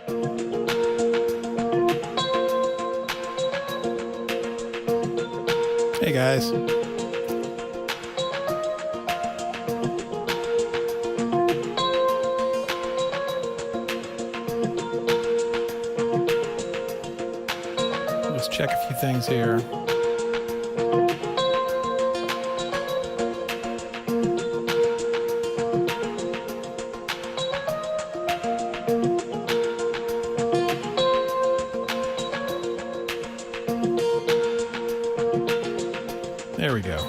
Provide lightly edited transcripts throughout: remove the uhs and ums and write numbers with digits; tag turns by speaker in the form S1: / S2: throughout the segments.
S1: Hey guys. Just check a few things here. There we go.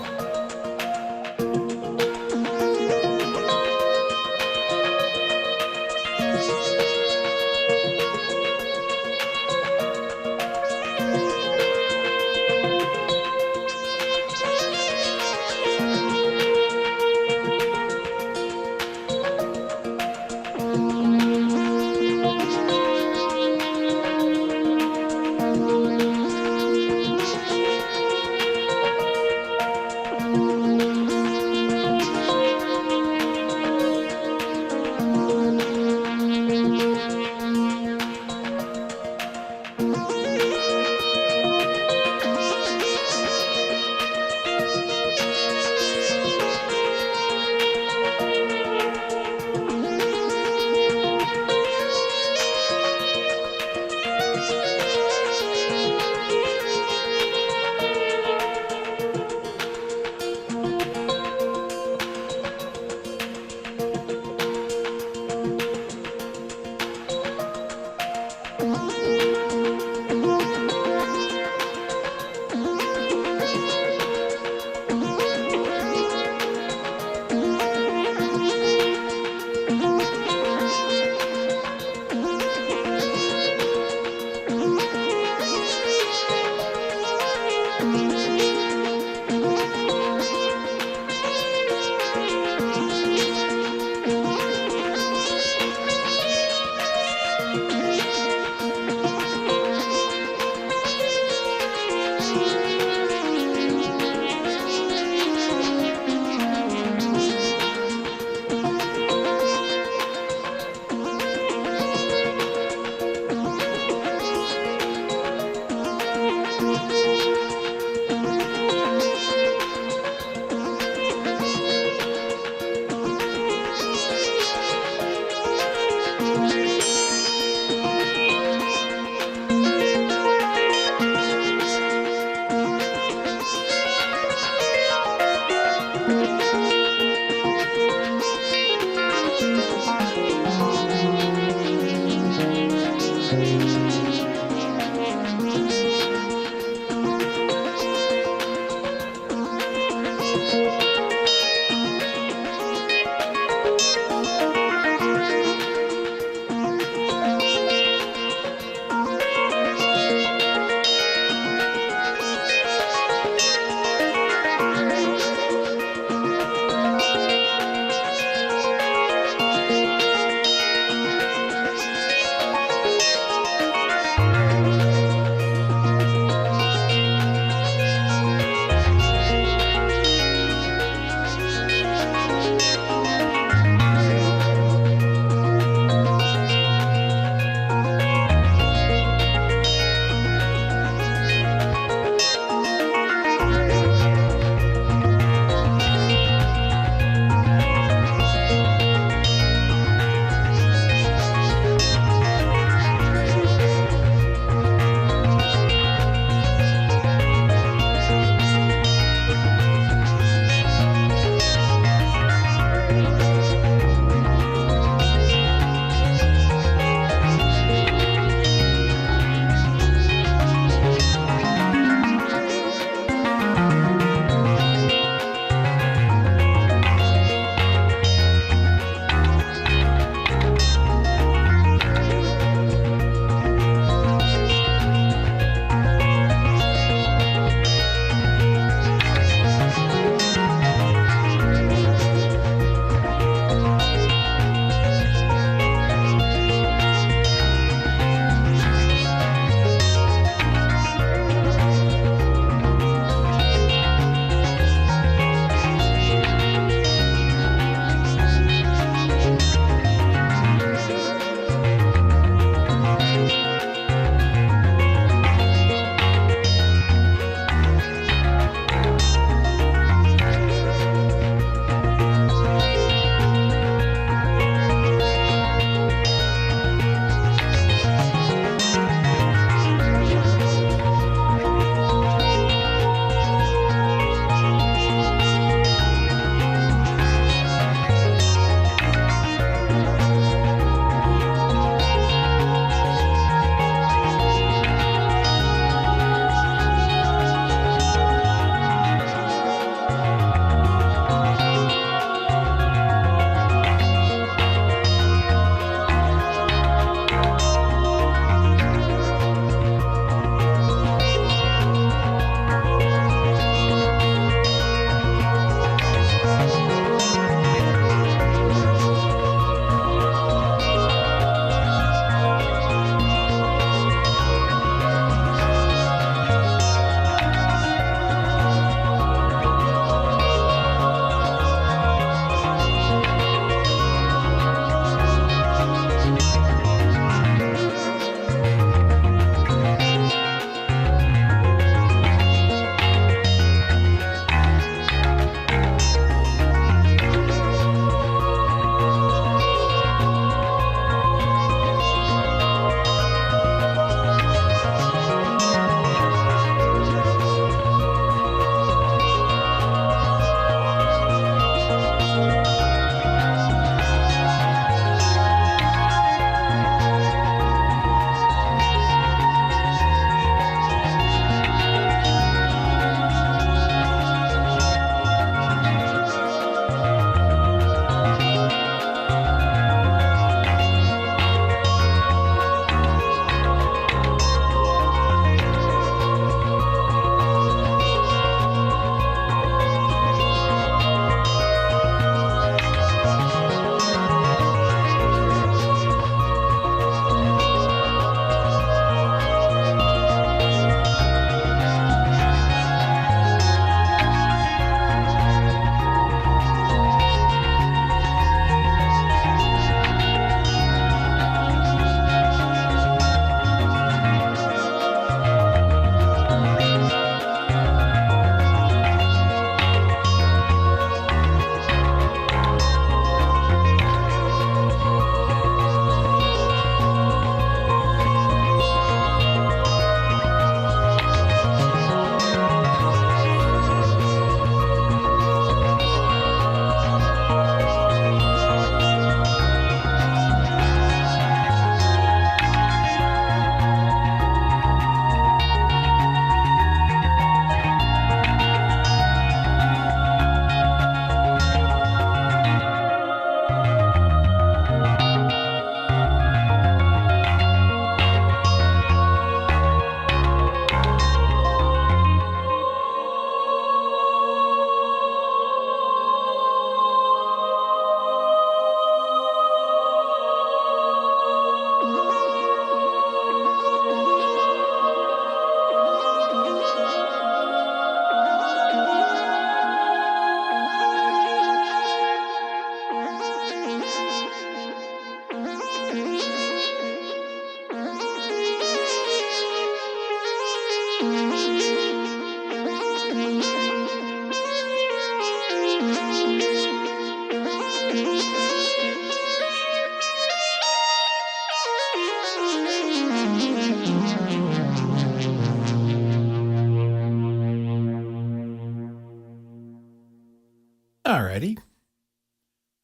S1: Alrighty.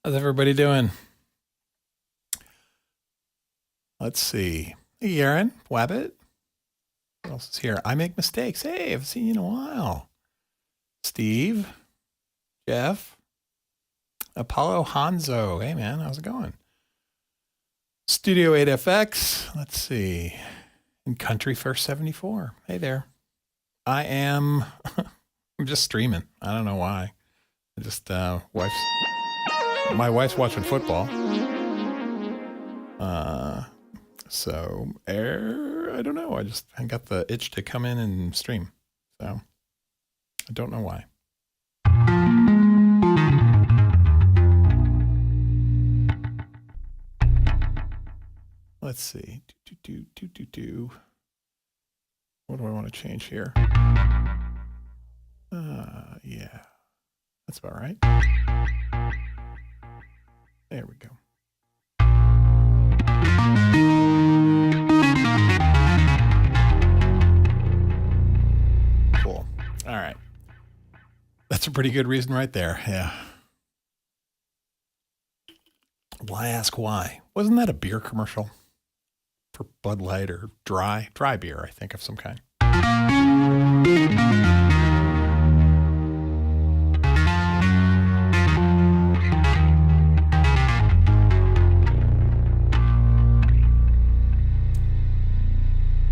S1: How's everybody doing? Let's see. Hey, Aaron, Wabbit. What else is here? I make mistakes. Hey, I haven't seen you in a while. Steve, Jeff, Apollo Hanzo. Hey, man, how's it going? Studio 8FX. Let's see. And Country First 74. Hey there. I am. I'm just streaming. I don't know why. I just my wife's watching football. So I don't know. I got the itch to come in and stream. So I don't know why. Let's see. What do I want to change here? Yeah. That's about right. There we go. Cool. All right. That's a pretty good reason right there. Yeah. Why ask why? Wasn't that a beer commercial for Bud Light or dry beer, I think, of some kind?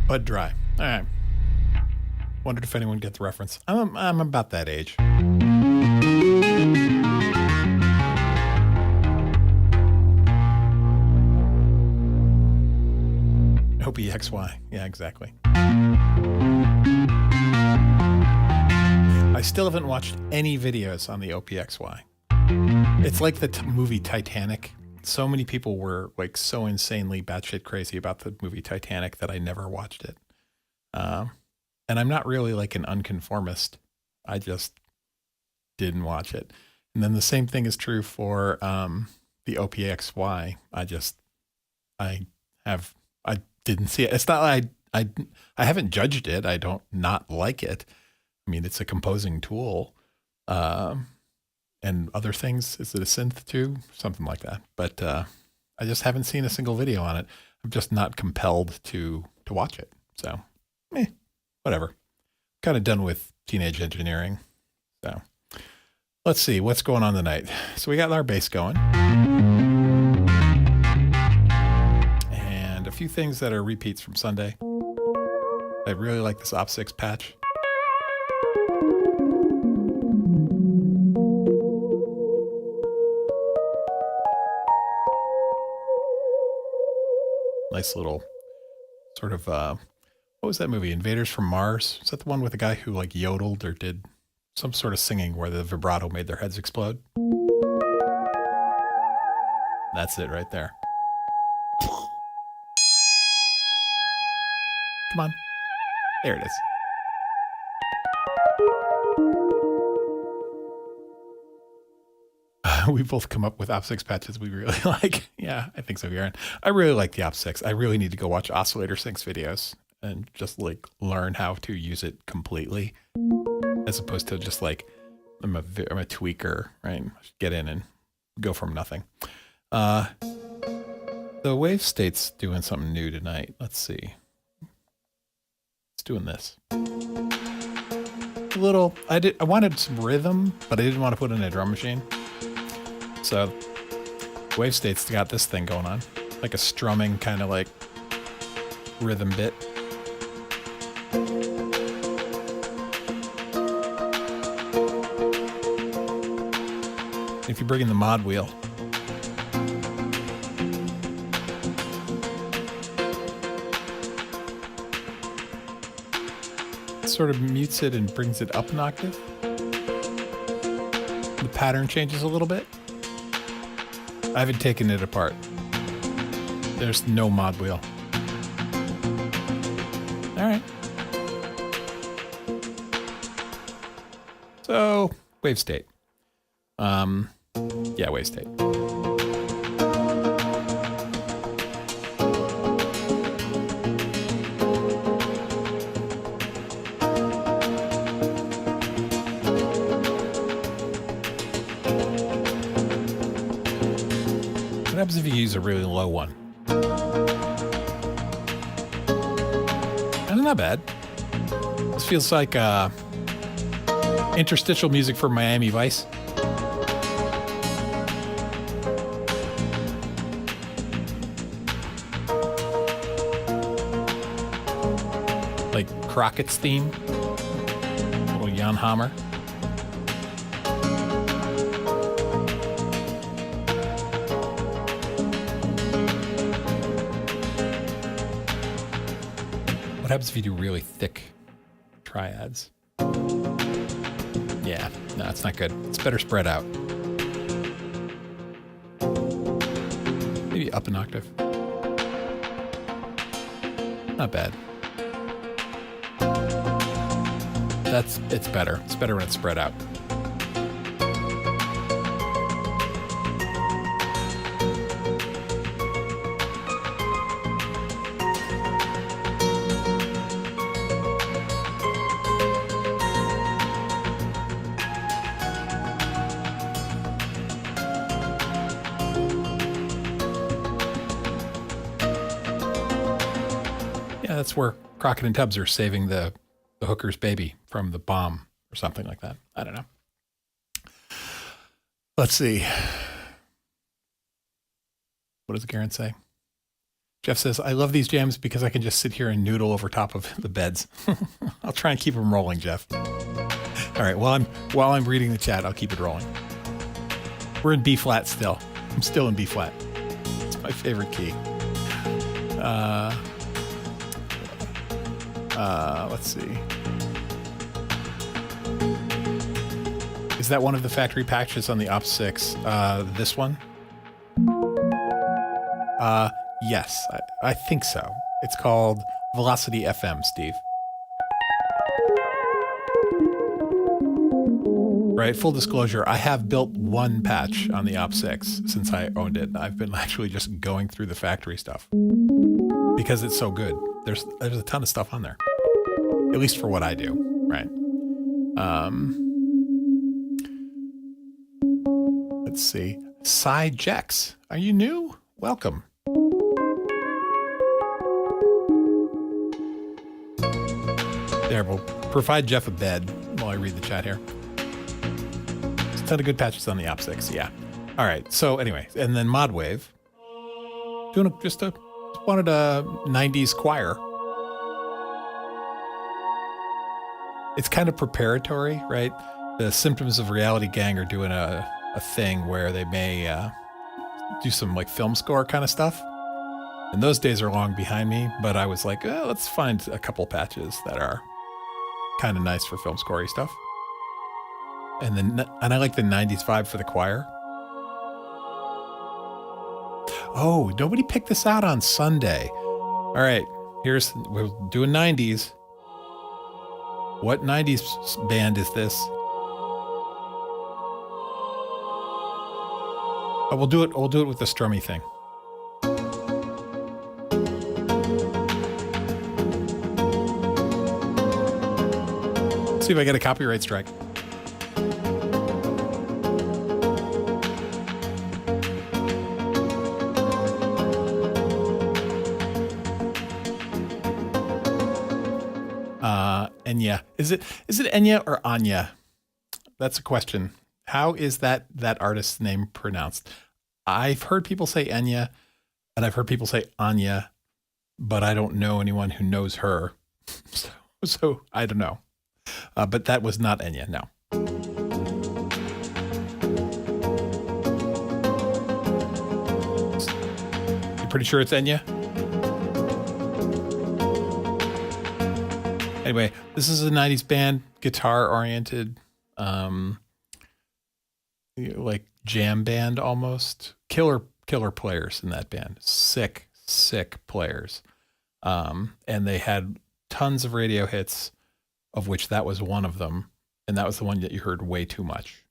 S1: Bud Dry. All right. Wondered if anyone get the reference. I'm about that age. OPXY. Yeah, exactly. I still haven't watched any videos on the OPXY. It's like the movie Titanic. So many people were like so insanely batshit crazy about the movie Titanic that I never watched it. And I'm not really like an unconformist. I just didn't watch it. And then the same thing is true for the OPXY. I didn't see it. It's not like I haven't judged it. I don't not like it. I mean, it's a composing tool. And other things. Is it a synth too? Something like that. But I just haven't seen a single video on it. I'm just not compelled to watch it. So, whatever. Kind of done with teenage engineering. So, let's see what's going on tonight. So we got our bass going. And a few things that are repeats from Sunday. I really like this Op6 patch. Nice little sort of, what was that movie? Invaders from Mars? Is that the one with the guy who like yodeled or did some sort of singing where the vibrato made their heads explode? That's it right there. Come on. There it is. We both come up with Op6 patches we really like. Yeah, I think so, Aaron. I really like the Op6. I really need to go watch Oscillator Syncs videos and just like learn how to use it completely, as opposed to just like I'm a tweaker, right? Get in and go from nothing. The wave state's doing something new tonight. Let's see. It's doing this. A little. I wanted some rhythm, but I didn't want to put in a drum machine. So wave state's got this thing going on, like a strumming kind of like rhythm bit. If you bring in the mod wheel, it sort of mutes it and brings it up an octave. The pattern changes a little bit. I haven't taken it apart. There's no mod wheel. All right. So, wave state. Yeah, wave state. happens if you use a really low one? That's not bad. This feels like interstitial music for Miami Vice. Like Crockett's theme. A little Jan Hammer. What happens if you do really thick triads? Yeah, no, it's not good. It's better spread out. Maybe up an octave. Not bad. It's better. It's better when it's spread out. That's where Crockett and Tubbs are saving the hooker's baby from the bomb or something like that. I don't know. Let's see. What does Garen say? Jeff says, I love these jams because I can just sit here and noodle over top of the beds. I'll try and keep them rolling, Jeff. All right. While I'm reading the chat, I'll keep it rolling. We're in B flat still. I'm still in B flat. It's my favorite key. Let's see. Is that one of the factory patches on the Op 6? This one? Yes, I think so. It's called Velocity FM, Steve. Right, full disclosure, I have built one patch on the Op 6 since I owned it. I've been actually just going through the factory stuff because it's so good. There's a ton of stuff on there, at least for what I do, right? Let's see. Cy Jex, are you new? Welcome. There, we'll provide Jeff a bed while I read the chat here. There's a ton of good patches on the Op 6, yeah. All right, so anyway, and then Modwave. Wanted a 90s choir. It's kind of preparatory, right? The Symptoms of Reality Gang are doing a thing where they may do some like film score kind of stuff. And those days are long behind me, but I was like, let's find a couple patches that are kind of nice for film scorey stuff. And I like the 90s vibe for the choir. Oh, nobody picked this out on Sunday. All right, we're doing 90s. What 90s band is this? Oh, we'll do it with the strummy thing. See if I get a copyright strike. Enya. Is it Enya or Anya? That's a question. How is that artist's name pronounced? I've heard people say Enya, and I've heard people say Anya, but I don't know anyone who knows her. So I don't know. But that was not Enya, no. You pretty sure it's Enya? Anyway, this is a 90s band, guitar-oriented, like jam band almost. Killer players in that band. Sick players. And they had tons of radio hits, of which that was one of them. And that was the one that you heard way too much.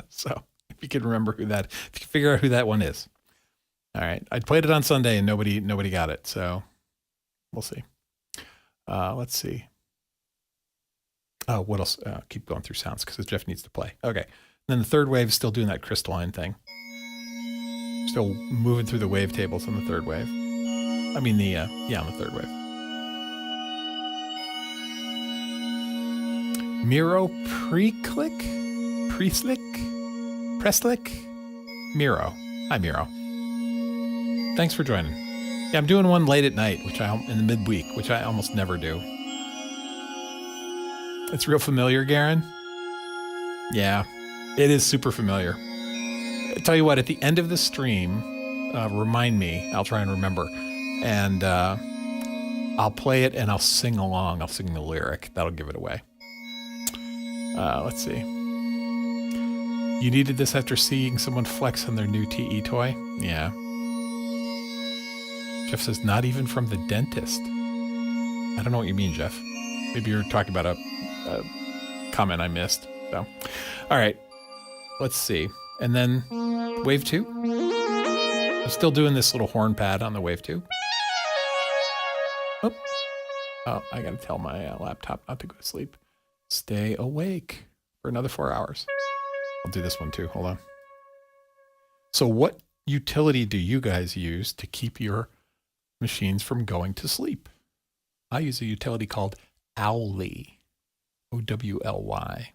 S1: So if you can remember if you can figure out who that one is. All right. I played it on Sunday and nobody got it. So we'll see. Let's see. Oh, what else? Keep going through sounds because Jeff needs to play. Okay. And then the third wave is still doing that crystalline thing. Still moving through the wavetables on the third wave. I mean yeah, on the third wave. Miro Preslick? Miro. Hi, Miro. Thanks for joining. Yeah, I'm doing one late at night, in the midweek, which I almost never do. It's real familiar, Garen. Yeah, it is super familiar. I tell you what, at the end of the stream, remind me. I'll try and remember. And I'll play it and I'll sing along. I'll sing the lyric. That'll give it away. Let's see. You needed this after seeing someone flex on their new TE toy? Yeah. Jeff says, not even from the dentist. I don't know what you mean, Jeff. Maybe you're talking about a comment I missed. So, all right. Let's see. And then wave 2. I'm still doing this little horn pad on the wave 2. Oh, I got to tell my laptop not to go to sleep. Stay awake for another 4 hours. I'll do this one too. Hold on. So what utility do you guys use to keep your machines from going to sleep? I use a utility called Owly. Owly.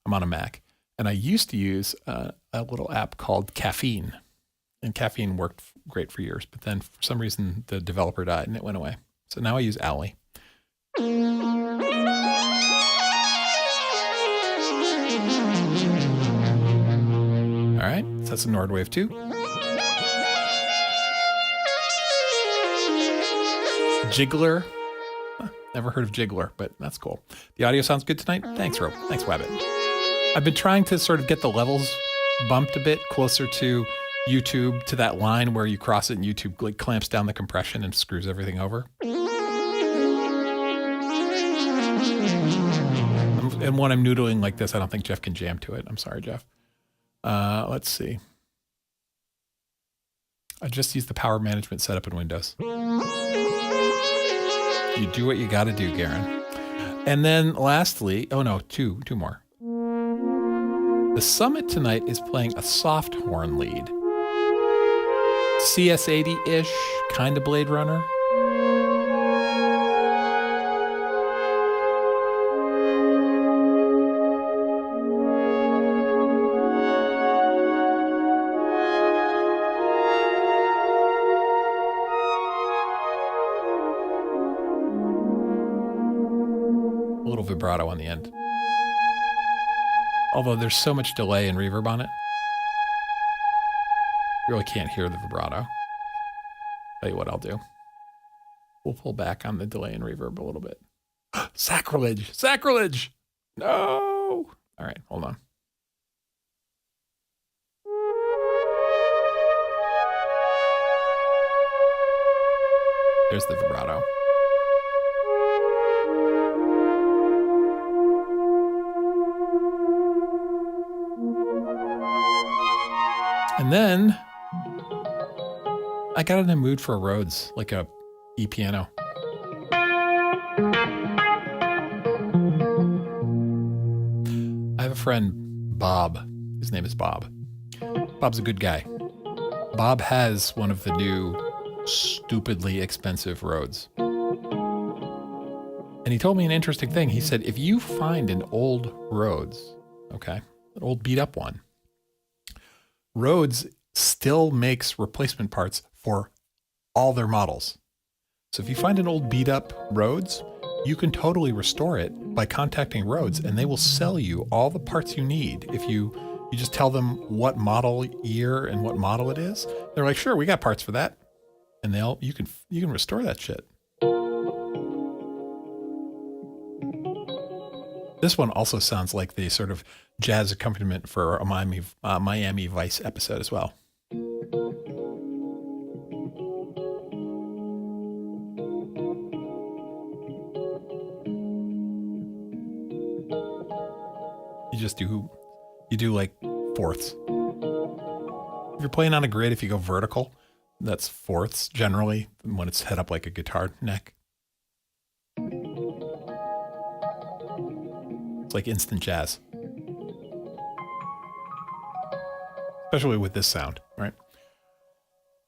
S1: I'm on a Mac. And I used to use a little app called Caffeine. And Caffeine worked great for years. But then for some reason, the developer died and it went away. So now I use Owly. All right, so that's a Nord Wave 2. Jiggler. Huh, never heard of Jiggler, but that's cool. The audio sounds good tonight. Thanks, Rob. Thanks, Wabbit. I've been trying to sort of get the levels bumped a bit closer to YouTube, to that line where you cross it and YouTube like clamps down the compression and screws everything over. And when I'm noodling like this, I don't think Jeff can jam to it. I'm sorry, Jeff. Let's see. I just used the power management setup in Windows. You do what you got to do, Garen. And then lastly, oh no, two more. The Summit tonight is playing a soft horn lead. CS80-ish, kind of Blade Runner. Vibrato on the end. Although there's so much delay and reverb on it, you really can't hear the vibrato. Tell you what I'll do. We'll pull back on the delay and reverb a little bit. Sacrilege! Sacrilege! No! All right, hold on. There's the vibrato. And then I got in the mood for a Rhodes, like a E-piano. I have a friend, Bob. His name is Bob. Bob's a good guy. Bob has one of the new stupidly expensive Rhodes. And he told me an interesting thing. He said, if you find an old Rhodes, okay, an old beat up one, Rhodes still makes replacement parts for all their models. So if you find an old beat up Rhodes, you can totally restore it by contacting Rhodes, and they will sell you all the parts you need. If you just tell them what model year and what model it is, they're like, sure, we got parts for that. And you can restore that shit. This one also sounds like the sort of jazz accompaniment for a Miami Vice episode as well. You do like fourths. If you're playing on a grid, if you go vertical, that's fourths generally when it's set up like a guitar neck. It's like instant jazz. Especially with this sound, right?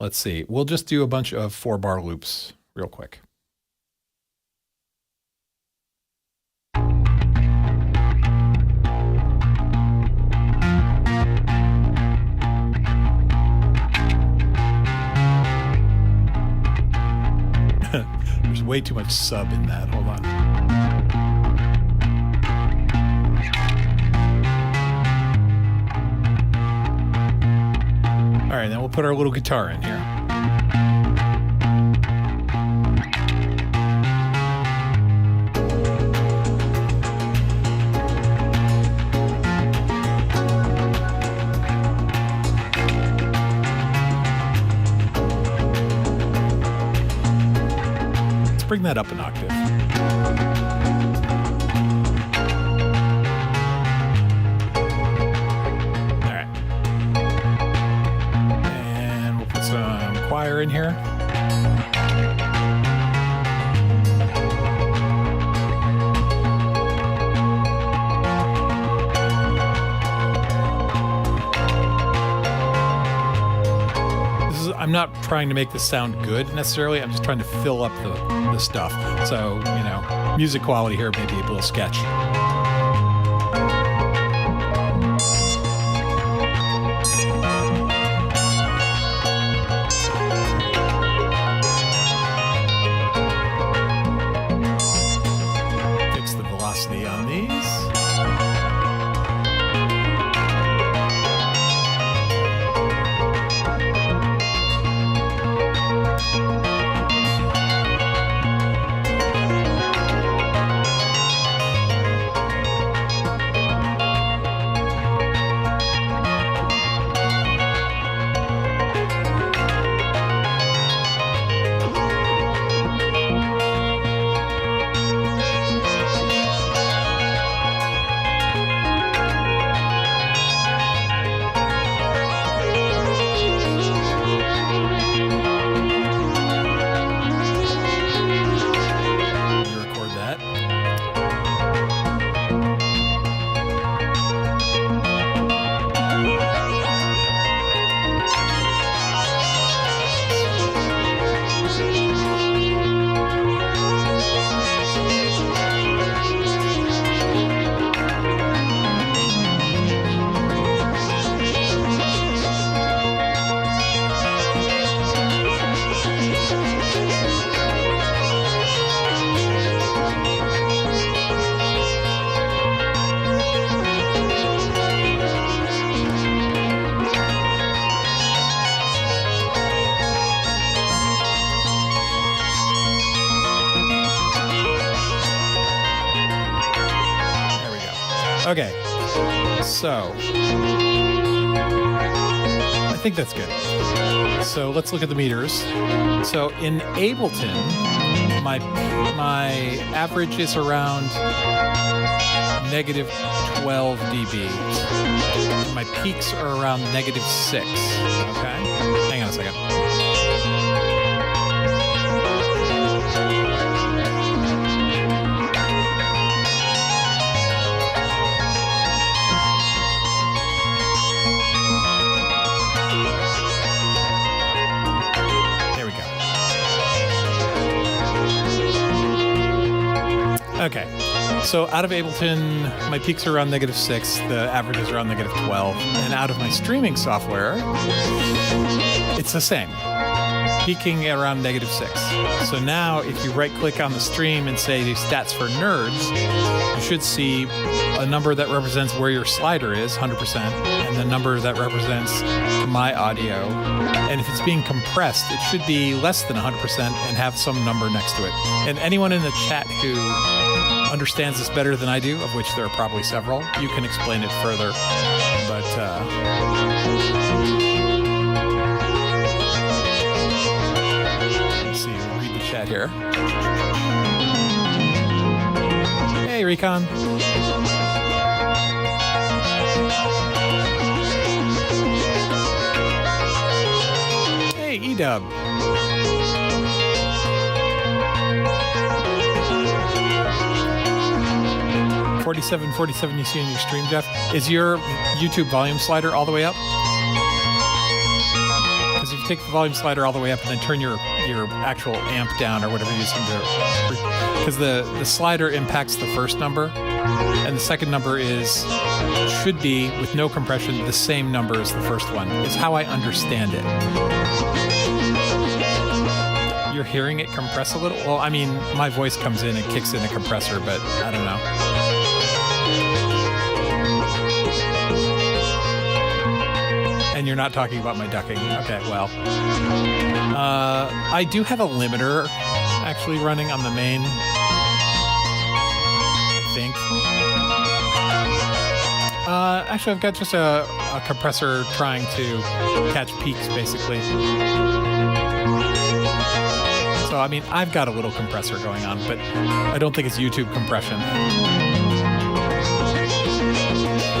S1: Let's see. We'll just do a bunch of 4-bar loops real quick. There's way too much sub in that. Hold on. All right, then we'll put our little guitar in here. Bring that up an octave. All right. And we'll put some choir in here. I'm not trying to make this sound good necessarily. I'm just trying to fill up the stuff. So, you know, music quality here may be a little sketch. Fix the velocity on these. Okay, so I think that's good. So let's look at the meters. So in Ableton, my average is around negative 12 dB. My peaks are around negative 6. Okay, hang on a second. Okay, so out of Ableton, my peaks are around negative 6, the average is around negative 12, and out of my streaming software, it's the same, peaking at around negative 6. So now, if you right-click on the stream and say Stats for Nerds, you should see a number that represents where your slider is, 100%, and the number that represents my audio. And if it's being compressed, it should be less than 100% and have some number next to it. And anyone in the chat who understands this better than I do, of which there are probably several, you can explain it further. But let's see, we'll read the chat here. Hey, Recon. Hey, Edub. $47.47 you see in your stream, Jeff. Is your YouTube volume slider all the way up? Because if you take the volume slider all the way up and then turn your actual amp down or whatever you're using to, because the slider impacts the first number, and the second number should be, with no compression, the same number as the first one, is how I understand it. You're hearing it compress a little? Well, I mean, my voice comes in and kicks in a compressor, but I don't know. And you're not talking about my ducking. Okay, well. I do have a limiter actually running on the main, I think. Actually, I've got just a compressor trying to catch peaks, basically. So, I mean, I've got a little compressor going on, but I don't think it's YouTube compression.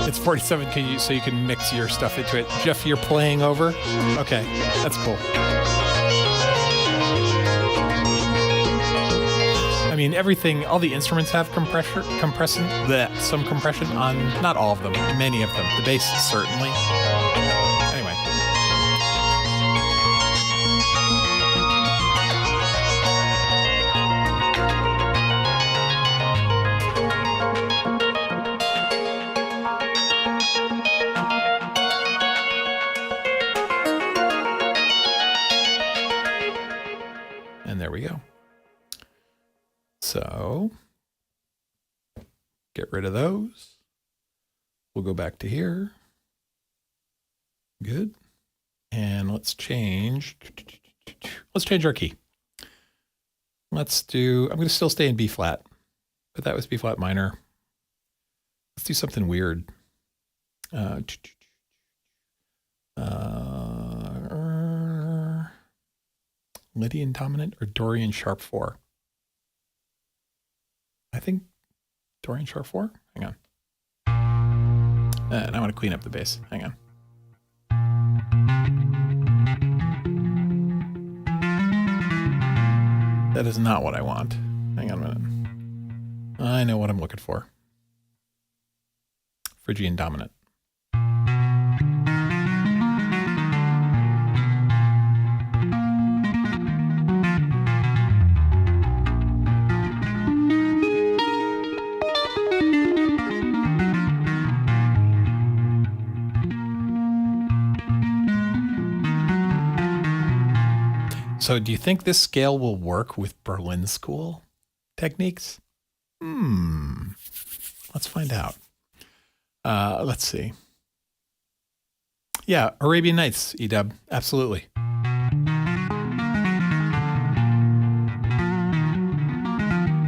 S1: It's 47, so you can mix your stuff into it. Jeff, you're playing over? Okay, that's cool. I mean, everything, all the instruments have some compression on, not all of them, many of them. The bass, certainly. Anyway. And there we go. So, get rid of those. We'll go back to here. Good. And let's change our key. I'm going to still stay in B flat, but that was B flat minor. Let's do something weird. Lydian dominant or Dorian sharp 4? I think Dorian sharp 4? Hang on. And I want to clean up the bass. Hang on. That is not what I want. Hang on a minute. I know what I'm looking for. Phrygian dominant. So do you think this scale will work with Berlin School techniques? Let's find out. Let's see. Yeah, Arabian Nights, EW, absolutely.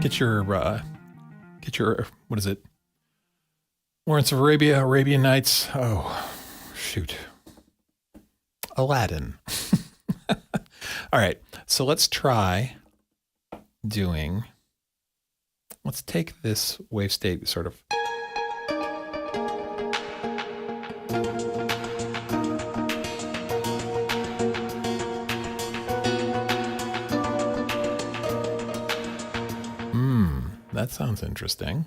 S1: Get your, what is it? Lawrence of Arabia, Arabian Nights. Oh, shoot. Aladdin. All right, so let's try doing, let's take this wave state sort of. That sounds interesting.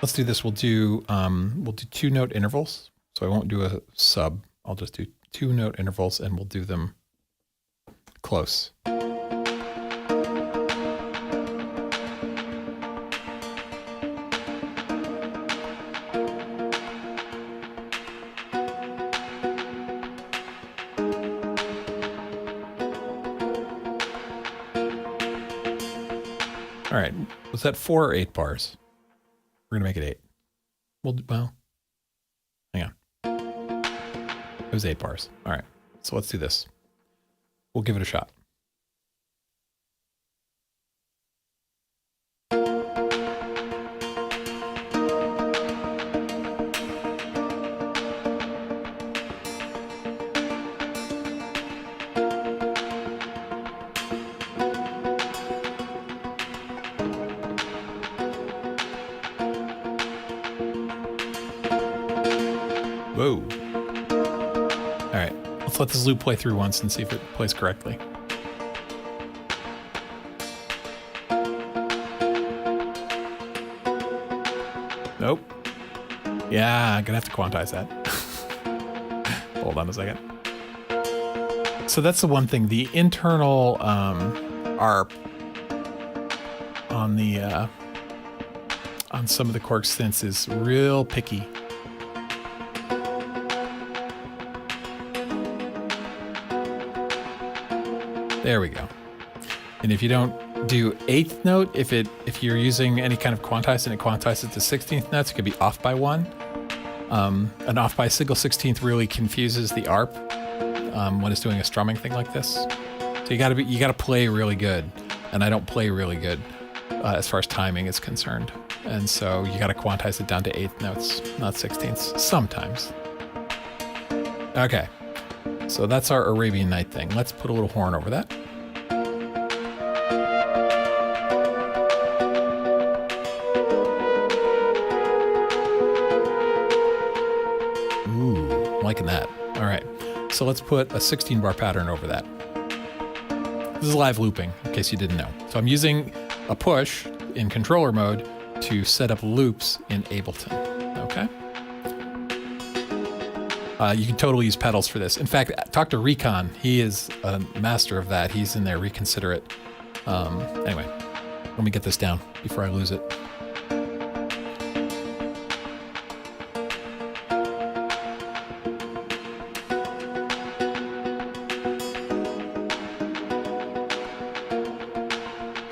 S1: Let's do this. We'll do 2-note intervals. So I won't do a sub. I'll just do 2-note intervals and we'll do them close. All right, was that 4 or 8 bars? We're gonna make it 8. Well, hang on. It was 8 bars. All right, so let's do this. We'll give it a shot. Whoa. All right, let's let this loop play through once and see if it plays correctly. Nope. Yeah, I'm gonna have to quantize that. Hold on a second. So that's the one thing. The internal ARP on the on some of the Korg synths is real picky. There we go. And if you don't do 8th note, if you're using any kind of quantize and it quantizes to 16th notes, it could be off by 1. An off by a single 16th really confuses the ARP when it's doing a strumming thing like this. So you gotta play really good, and I don't play really good as far as timing is concerned. And so you gotta quantize it down to 8th notes, not 16ths, sometimes. Okay, so that's our Arabian Night thing. Let's put a little horn over that. Ooh, I'm liking that. All right, so let's put a 16 bar pattern over that. This is live looping, in case you didn't know. So I'm using a push in controller mode to set up loops in Ableton, okay? You can totally use pedals for this. In fact, talk to Recon. He is a master of that. He's in there, reconsider it. Anyway, let me get this down before I lose it.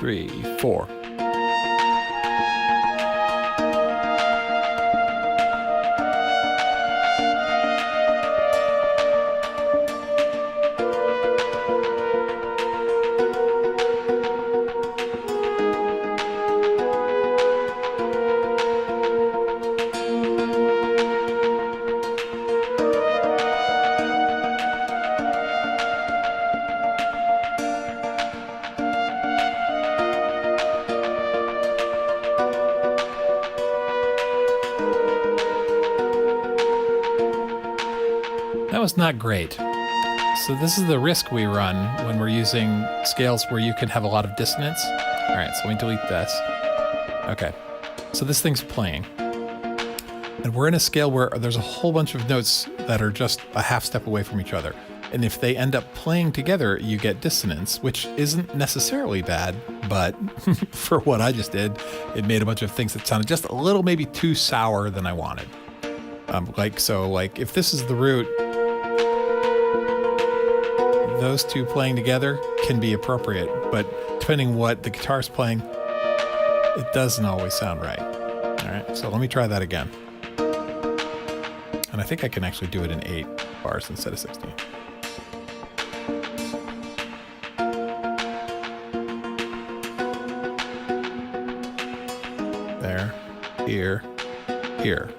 S1: Three, four. That was not great. So this is the risk we run when we're using scales where you can have a lot of dissonance. All right, so let me delete this. Okay, so this thing's playing. And we're in a scale where there's a whole bunch of notes that are just a half step away from each other. And if they end up playing together, you get dissonance, which isn't necessarily bad, but for what I just did, it made a bunch of things that sounded just a little maybe too sour than I wanted. Like if this is the root, those two playing together can be appropriate, but depending what the guitar's playing, it doesn't always sound right. All right, so let me try that again. And I think I can actually do it in 8 bars instead of 16. There, here, here.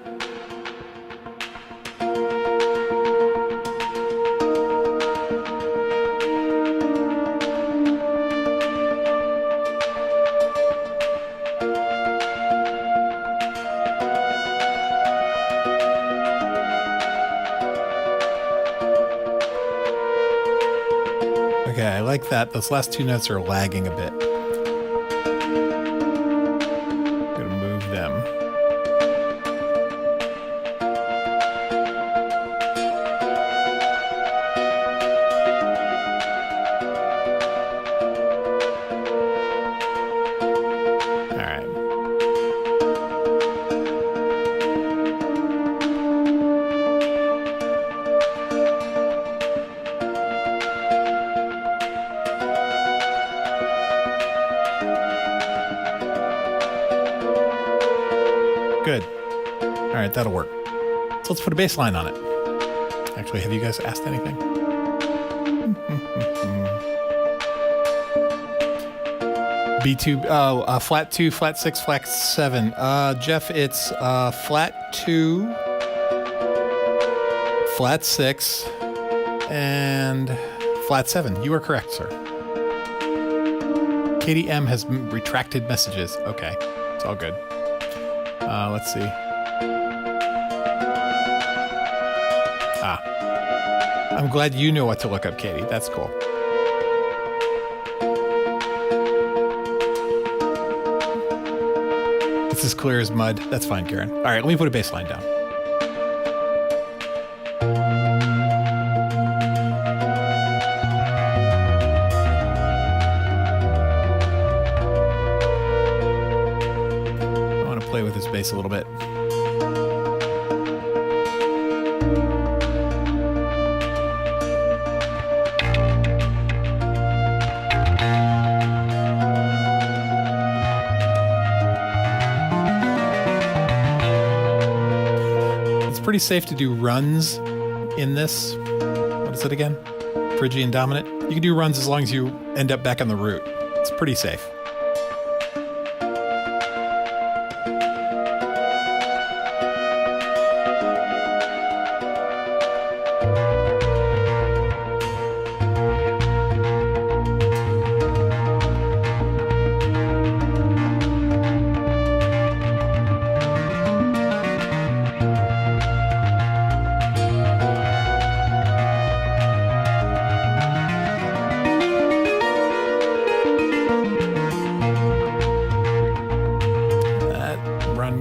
S1: Okay, I like that. Those last two notes are lagging a bit. I'm gonna move them. All right. Good. All right, that'll work. So let's put a bass line on it. Actually, have you guys asked anything? B2, flat 2, flat 6, flat 7. Jeff, it's flat 2, flat 6, and flat 7. You are correct, sir. Katie M has retracted messages. Okay, it's all good. Let's see. I'm glad you know what to look up, Katie. That's cool. It's as clear as mud. That's fine, Karen. All right, let me put a bass line down. play with this bass a little bit. It's pretty safe to do runs in this. What is it again? Phrygian dominant. You can do runs as long as you end up back on the root. It's pretty safe.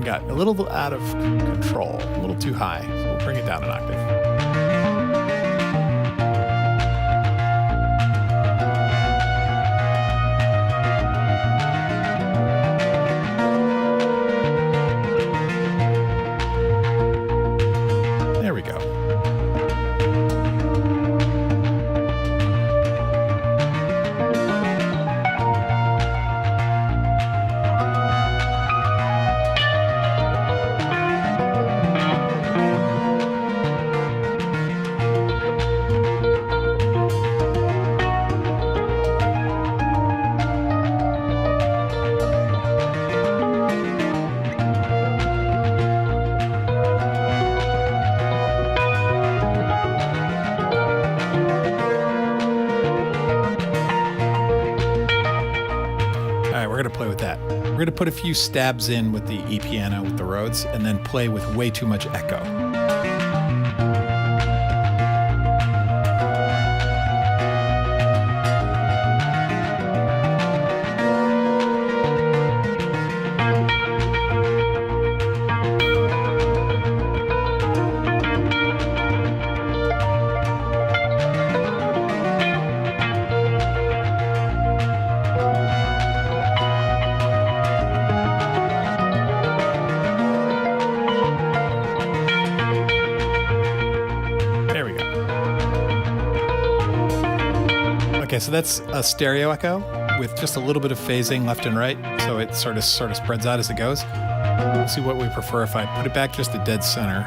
S1: Got a little out of control, a little too high, so we'll bring it down an octave. There we go. We're going to play with that. We're going to put a few stabs in with the E piano with the Rhodes and then play with way too much echo. Okay, so that's a stereo echo with just a little bit of phasing left and right, so it sort of spreads out as it goes. We'll see what we prefer if I put it back just a dead center.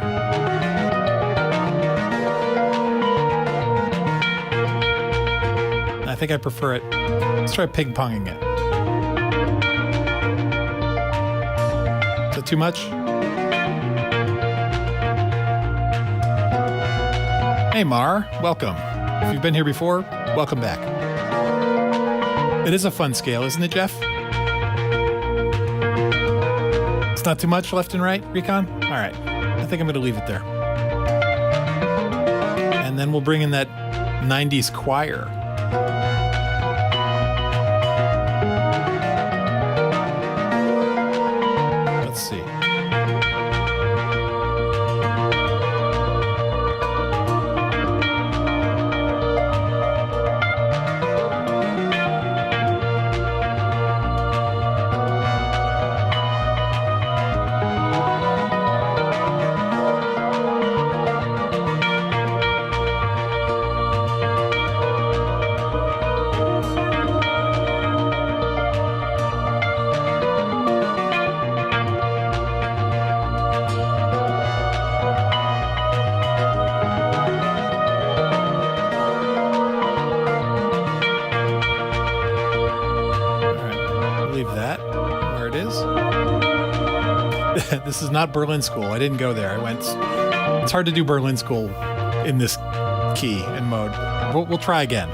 S1: I think I prefer it. Let's try ping-ponging it. Is that too much? Hey Mar, welcome. If you've been here before, welcome back. It is a fun scale, isn't it, Jeff? It's not too much left and right, Recon? All right, I think I'm going to leave it there. And then we'll bring in that 90s choir. Let's see. This is not Berlin School. I didn't go there. I went. It's hard to do Berlin School in this key and mode. We'll try again.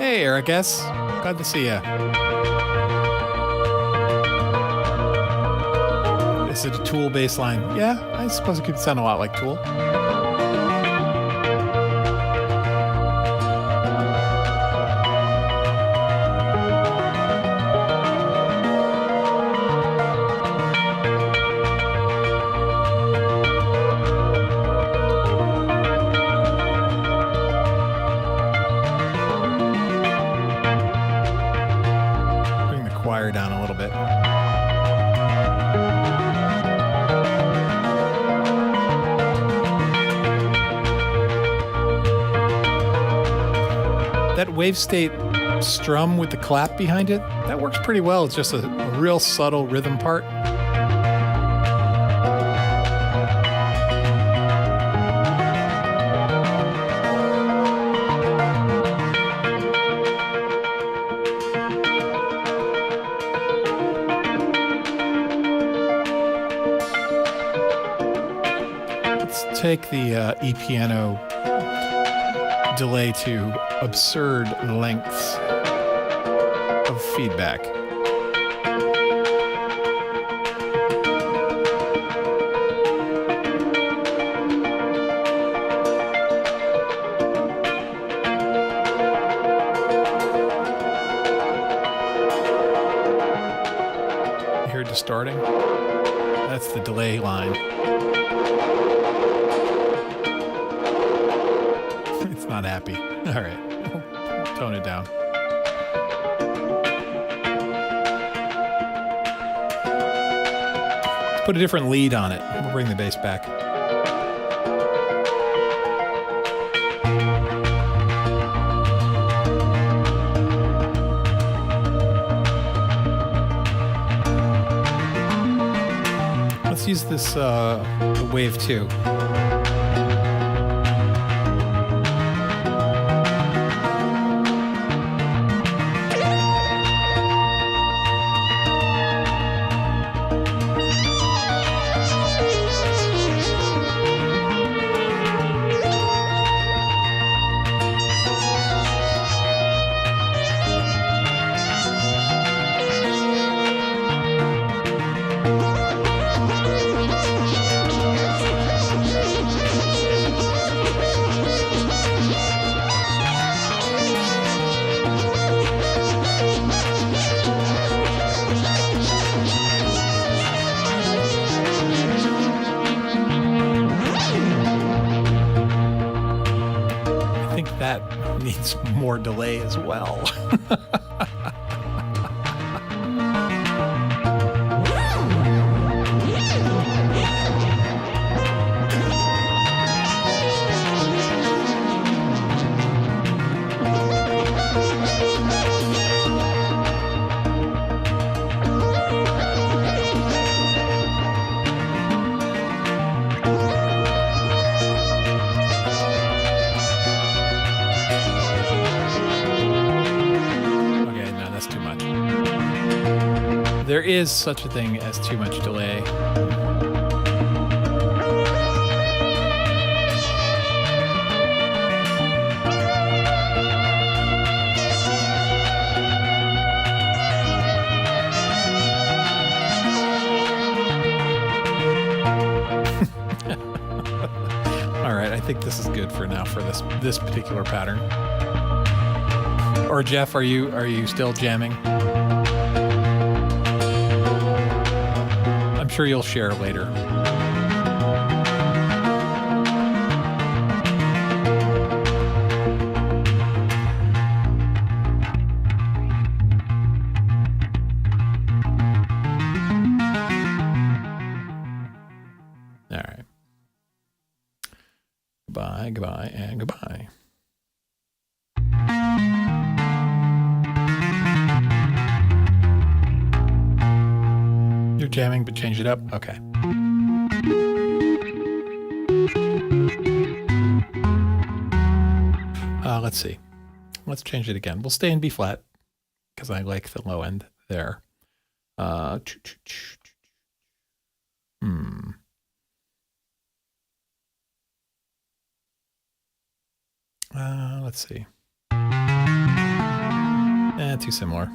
S1: Hey, Eric S. Glad to see you. Is it a Tool bass line? Yeah, I suppose it could sound a lot like Tool. Down a little bit. That wave state strum with the clap behind it, that works pretty well. It's just a real subtle rhythm part. Let's take the E-piano delay to absurd lengths of feedback. You hear it distorting? That's the delay line. It's not happy. All right, tone it down. Let's put a different lead on it. We'll bring the bass back. Let's use this wave 2. That needs more delay as well. There is such a thing as too much delay. All right, I think this is good for now for this particular pattern. Or Jeff, are you still jamming? I'm sure you'll share later. All right. Goodbye, goodbye, and goodbye. You're jamming, but change it up? Okay. Let's see. Let's change it again. We'll stay in B flat because I like the low end there. Let's see. Too similar.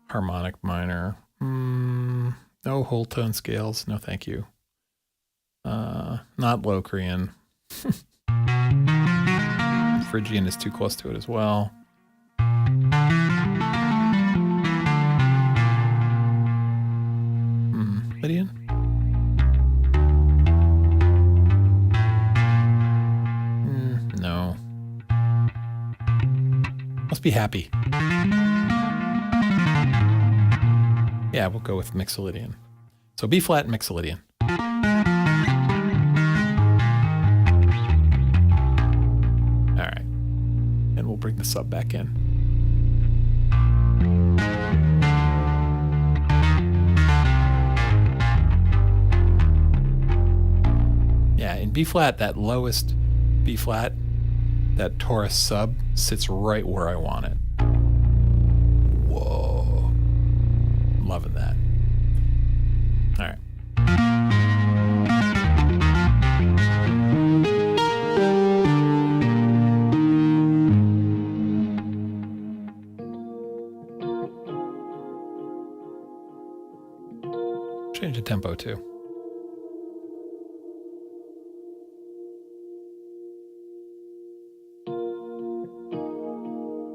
S1: Harmonic minor. No whole tone scales. No, thank you. Not Locrian. Phrygian is too close to it as well. Lydian? No. Must be happy. Yeah, we'll go with Mixolydian. So B flat and Mixolydian. and we'll bring the sub back in. Yeah, in B flat, that lowest B flat, that Taurus sub sits right where I want it. Whoa. I'm loving that. All right. Change the tempo too.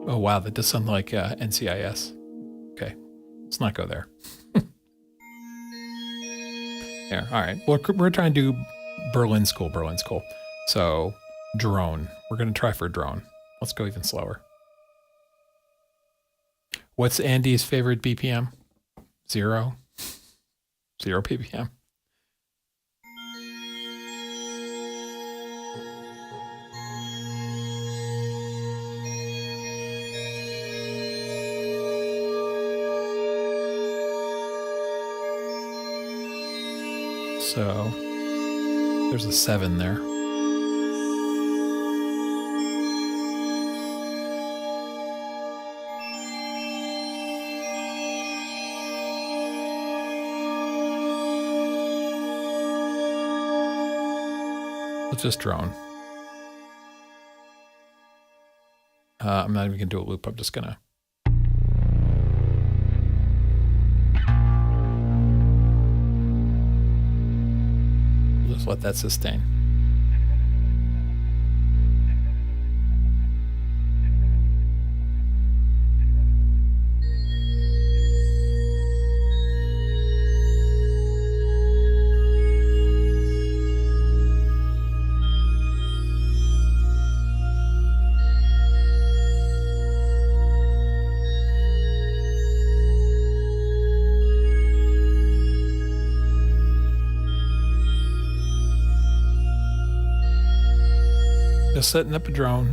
S1: Oh wow, that does sound like NCIS. Okay, let's not go there. There, all right. We're trying to do Berlin School. So drone. We're gonna try for drone. Let's go even slower. What's Andy's favorite BPM? 0? 0 ppm. So there's a 7 there. Let's just drone. I'm not even gonna do a loop. I'm just gonna. Just let that sustain. Just setting up a drone.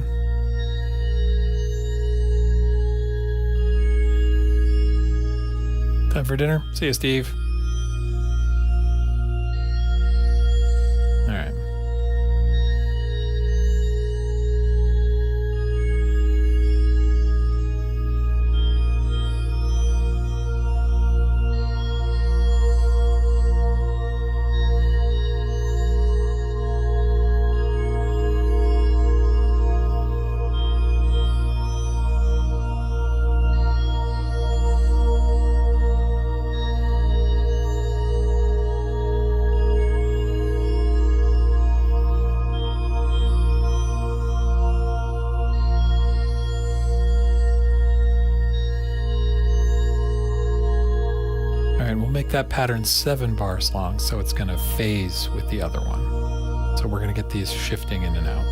S1: Time for dinner. See you, Steve. All right. That pattern 7 bars long, so it's going to phase with the other one. So we're going to get these shifting in and out.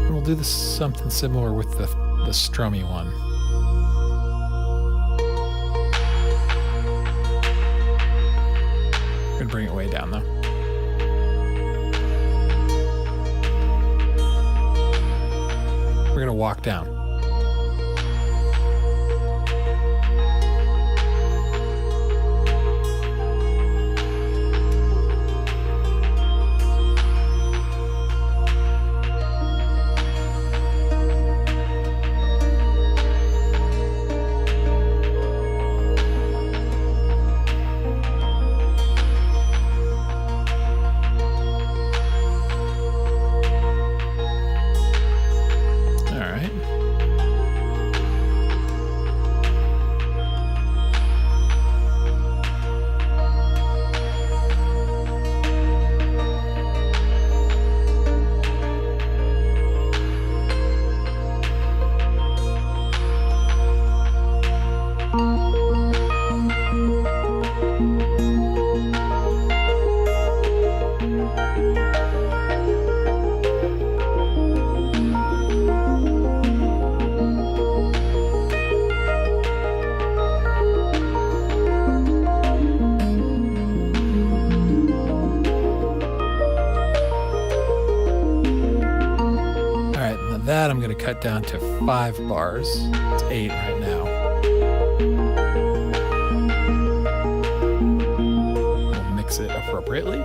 S1: And we'll do this something similar with the strummy one. I'm going to bring it way down though. We're going to walk down. All right. that, I'm going to cut down to 5 bars. It's 8 right now. We'll mix it appropriately.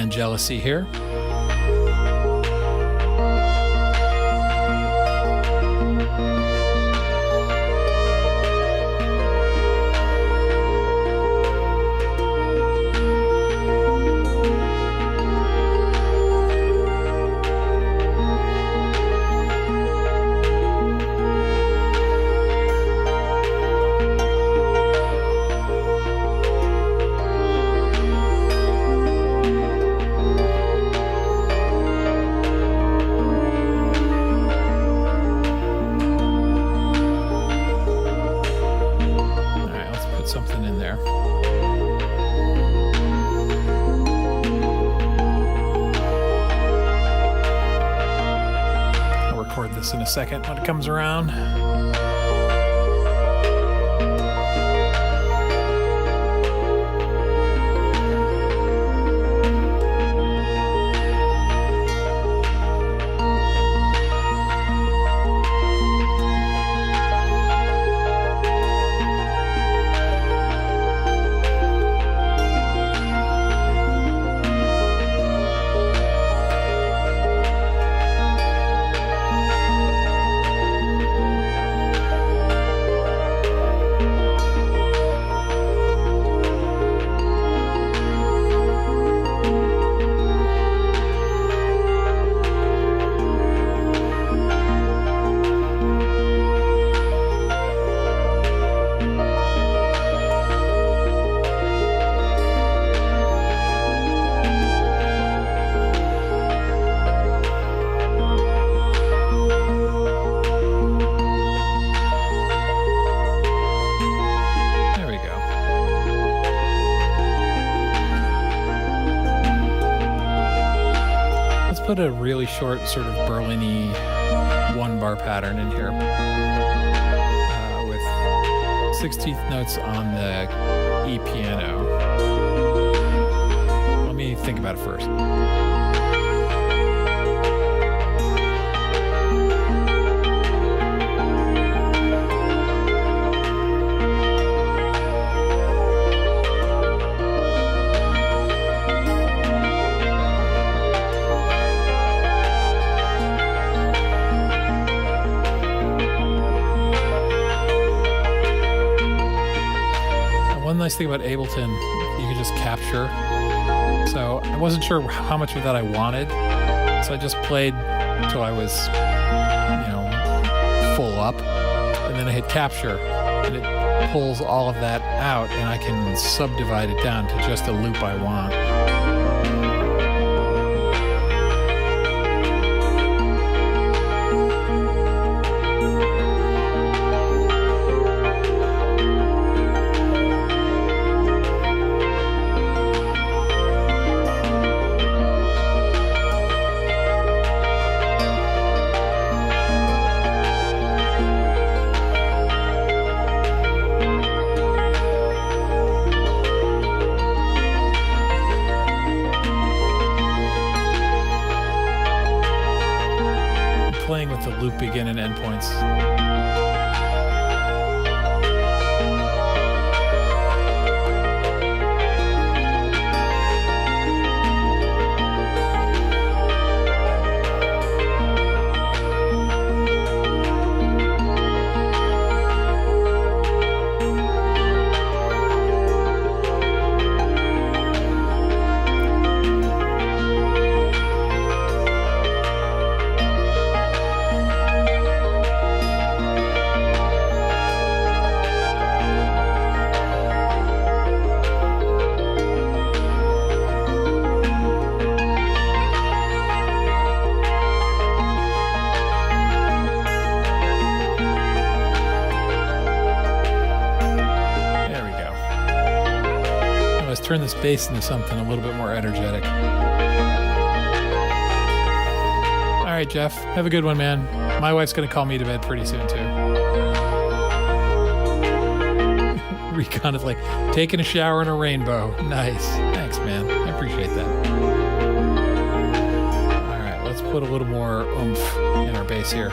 S1: Jealousy here. In a second when it comes around. Put a really short sort of Berlin-y 1-bar pattern in here with 16th notes on the E piano. Let me think about it first. Nice thing about Ableton, you can just capture. So I wasn't sure how much of that I wanted, so I just played till I was, full up, and then I hit capture, and it pulls all of that out, and I can subdivide it down to just a loop I want. turn this bass into something a little bit more energetic. All right, Jeff, have a good one, man. My wife's going to call me to bed pretty soon, too. Recon is like, taking a shower in a rainbow. Nice. Thanks, man. I appreciate that. All right, let's put a little more oomph in our bass here.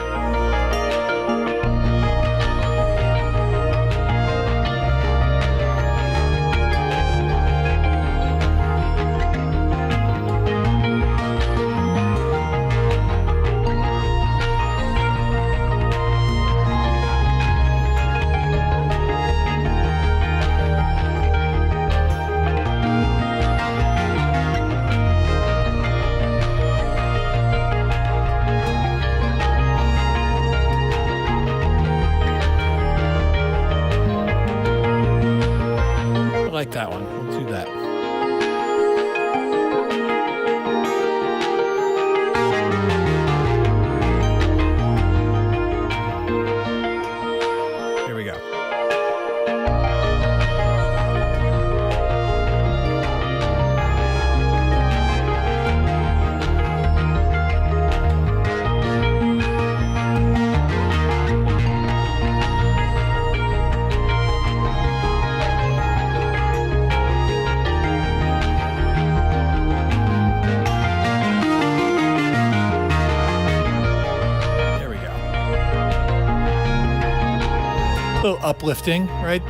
S1: That one. We'll do that. Here we go. Uplifting, right?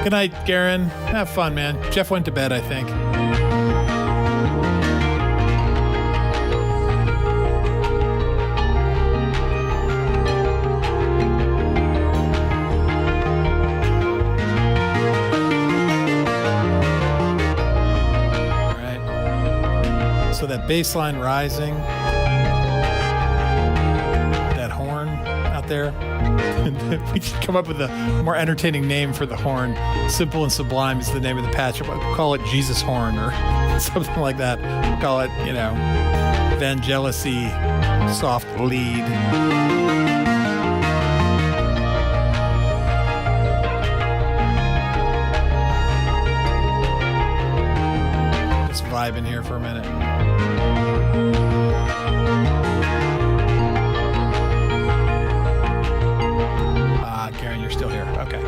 S1: Good night, Garen. Have fun, man. Jeff went to bed, I think. All right. So that bass line rising, that horn out there. We should come up with a more entertaining name for the horn. Simple and Sublime is the name of the patch. We'll call it Jesus Horn or something like that. We'll call it, Vangelis-y soft lead. Just vibe in here for a minute. Karen, you're still here. Okay.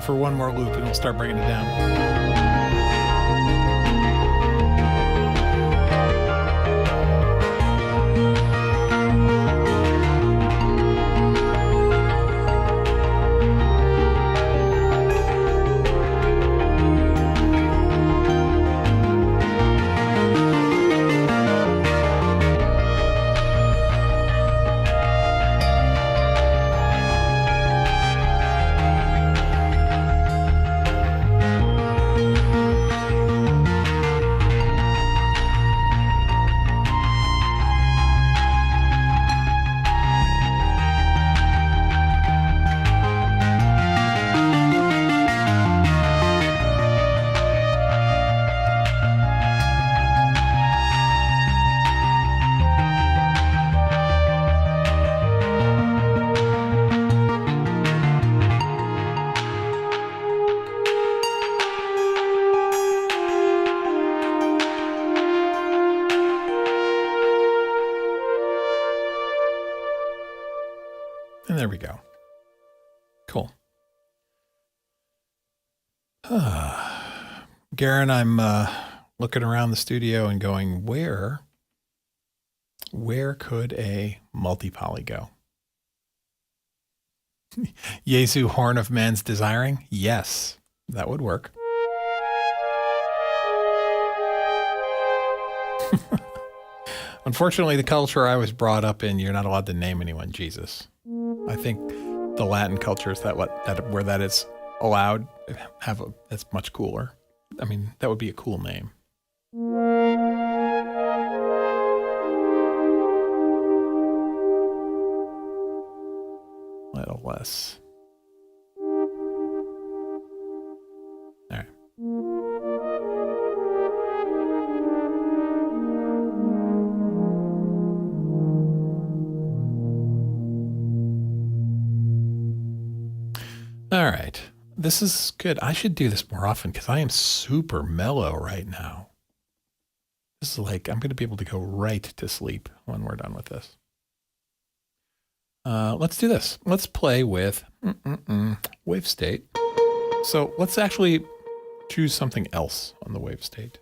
S1: For one more loop and we'll start bringing it down. And there we go. Cool. Garen, I'm looking around the studio and going, where could a multi-poly go? Jesu horn of man's desiring? Yes, that would work. Unfortunately, the culture I was brought up in, you're not allowed to name anyone Jesus. I think the Latin culture is where that is allowed, have a, that's much cooler. I mean, that would be a cool name. A little less. All right. All right. This is good. I should do this more often because I am super mellow right now. This is like, I'm going to be able to go right to sleep when we're done with this. Let's do this. Let's play with wave state. So let's actually choose something else on the wave state.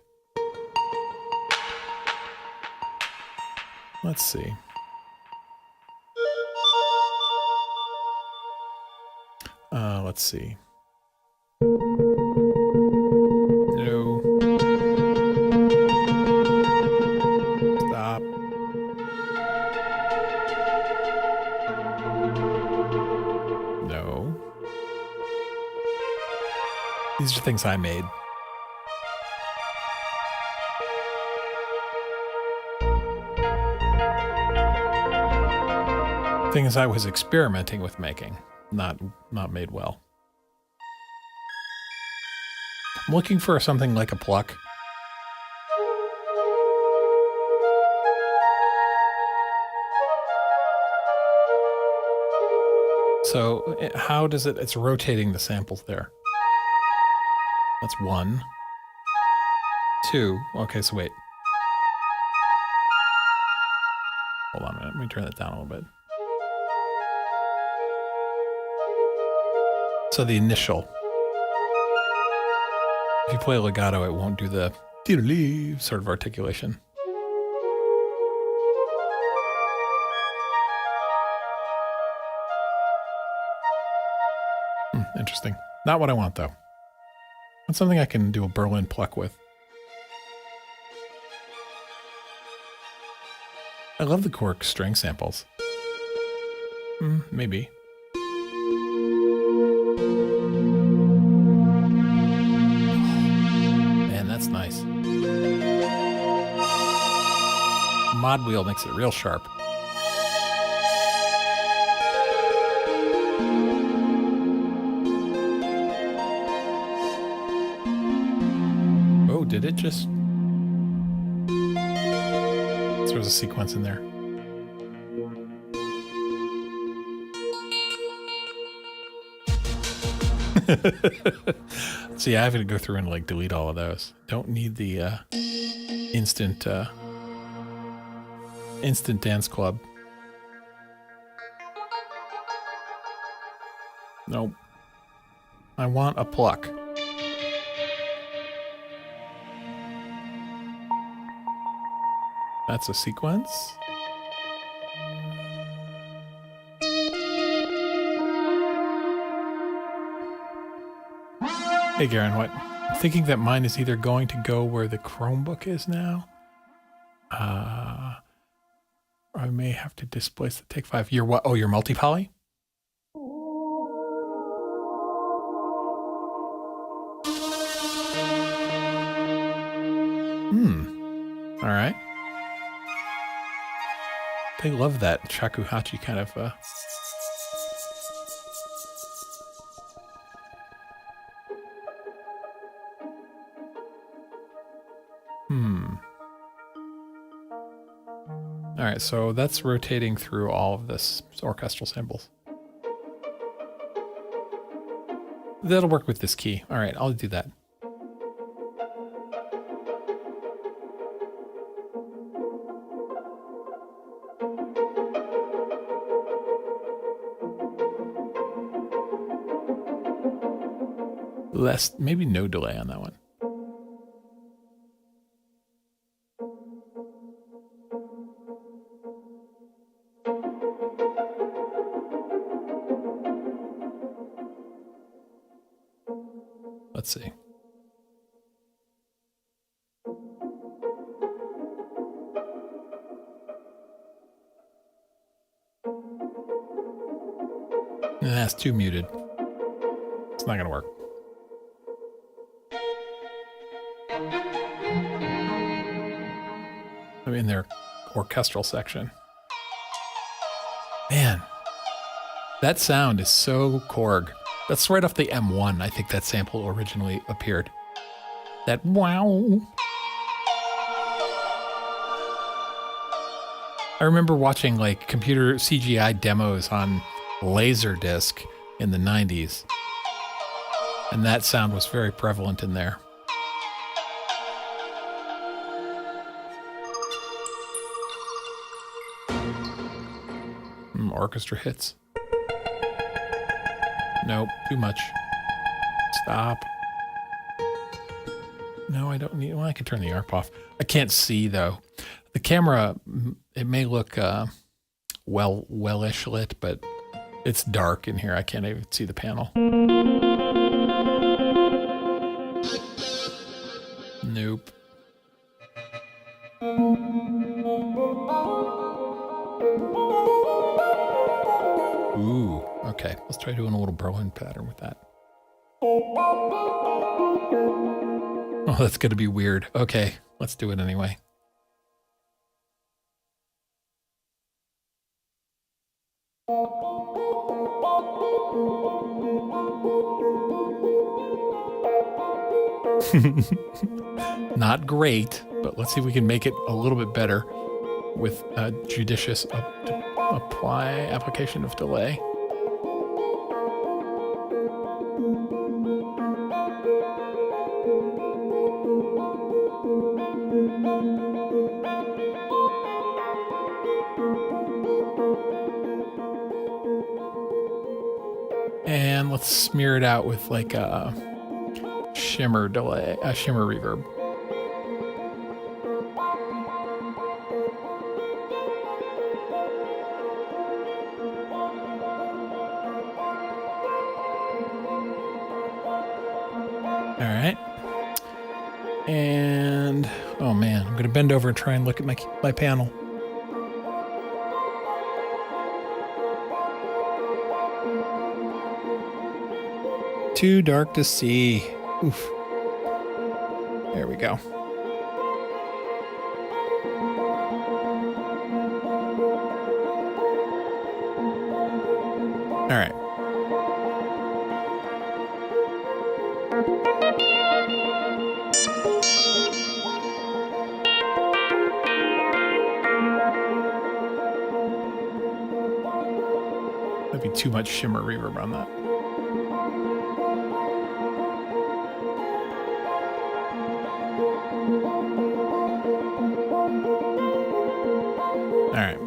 S1: Let's see. Let's see. No. Stop. No. These are things I made. Things I was experimenting with making, not made well. I'm looking for something like a pluck. So how does it, it's rotating the samples there. That's 1, 2, okay, so wait. Hold on a minute, let me turn that down a little bit. So the initial. If you play legato, it won't do the sort of articulation. Interesting. Not what I want, though. That's something I can do a Berlin pluck with. I love the Cork string samples. Maybe. Man, that's nice. Mod wheel makes it real sharp. Oh, did it just... There was a sequence in there. See, I have to go through and like delete all of those. Don't need the instant dance club. Nope. I want a pluck. That's a sequence. Hey, Garen, what? I'm thinking that mine is either going to go where the Chromebook is now. Or I may have to displace the Take 5. You're what? Oh, you're multi-poly? All right. They love that shakuhachi kind of All right, so that's rotating through all of this orchestral samples. That'll work with this key. All right, I'll do that. Less, maybe no delay on that one. Let's see. That's too muted. It's not going to work. in their orchestral section. Man, that sound is so Korg. That's right off the M1. I think that sample originally appeared. That wow. I remember watching like computer CGI demos on Laserdisc in the 90s. And that sound was very prevalent in there. Orchestra hits. Nope, too much. Stop. No, I don't need... Well, I can turn the ARP off. I can't see, though. The camera, it may look well-ish lit, but it's dark in here. I can't even see the panel. Nope. Ooh, okay. Let's try doing a little Berlin pattern with that. Oh, that's going to be weird. Okay, let's do it anyway. Not great, but let's see if we can make it a little bit better with a judicious application of delay. And let's smear it out with like a shimmer delay, a shimmer reverb. All right. And, oh man, I'm going to bend over and try and look at my panel. Too dark to see. Oof. There we go. All right. That'd be too much shimmer reverb on that. All right.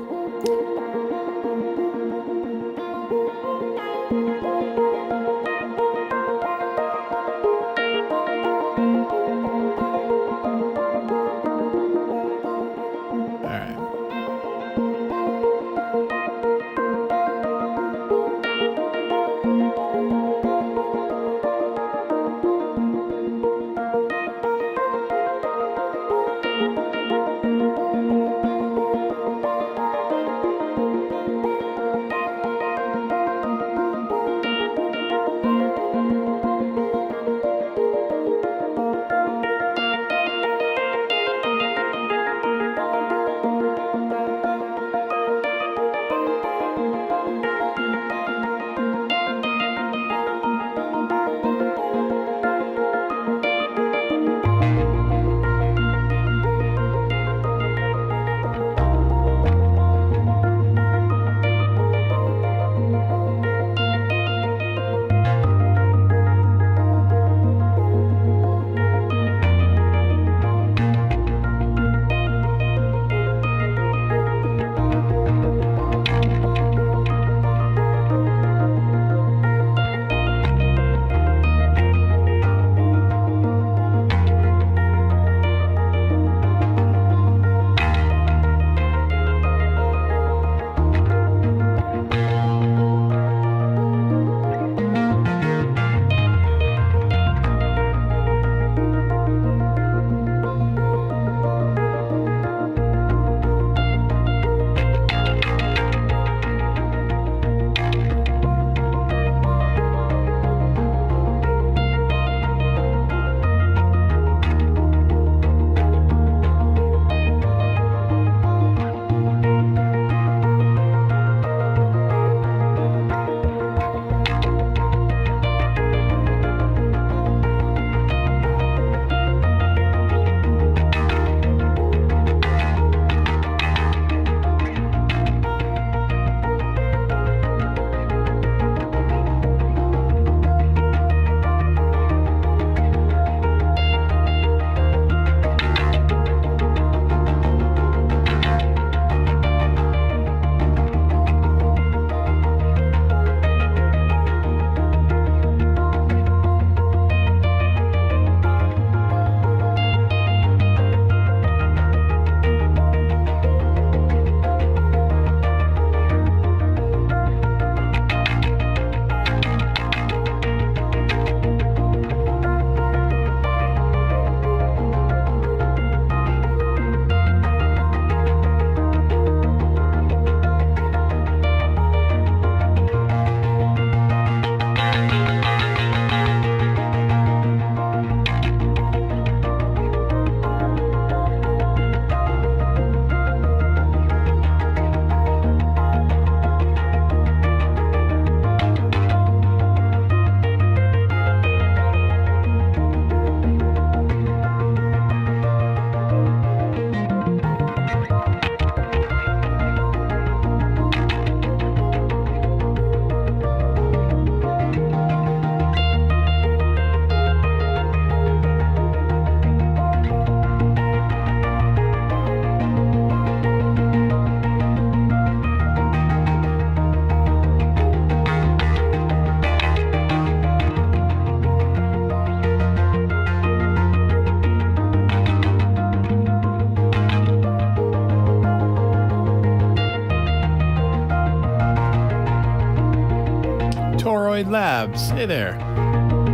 S1: Toroid Labs. Hey there,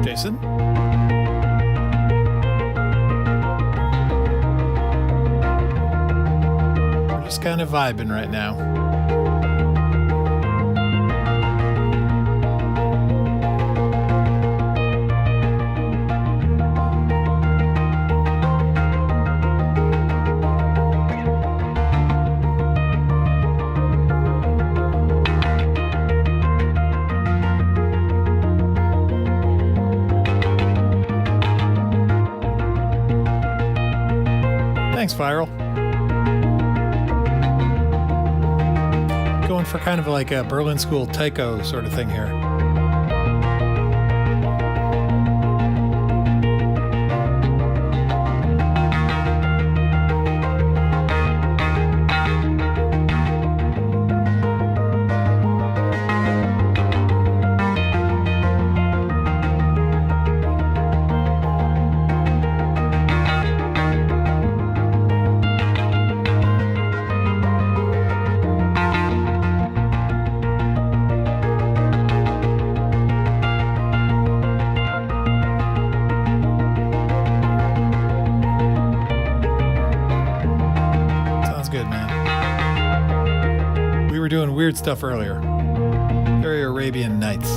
S1: Jason. We're just kind of vibing right now. Thanks, Viral. Going for kind of like a Berlin School taiko sort of thing here. Weird stuff earlier. Very Arabian Nights.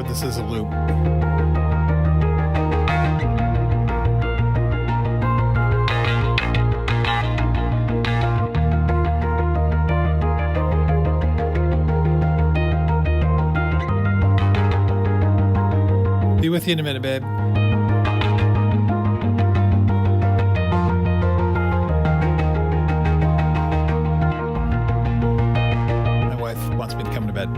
S1: This is a loop. Be with you in a minute, babe. My wife wants me to come to bed.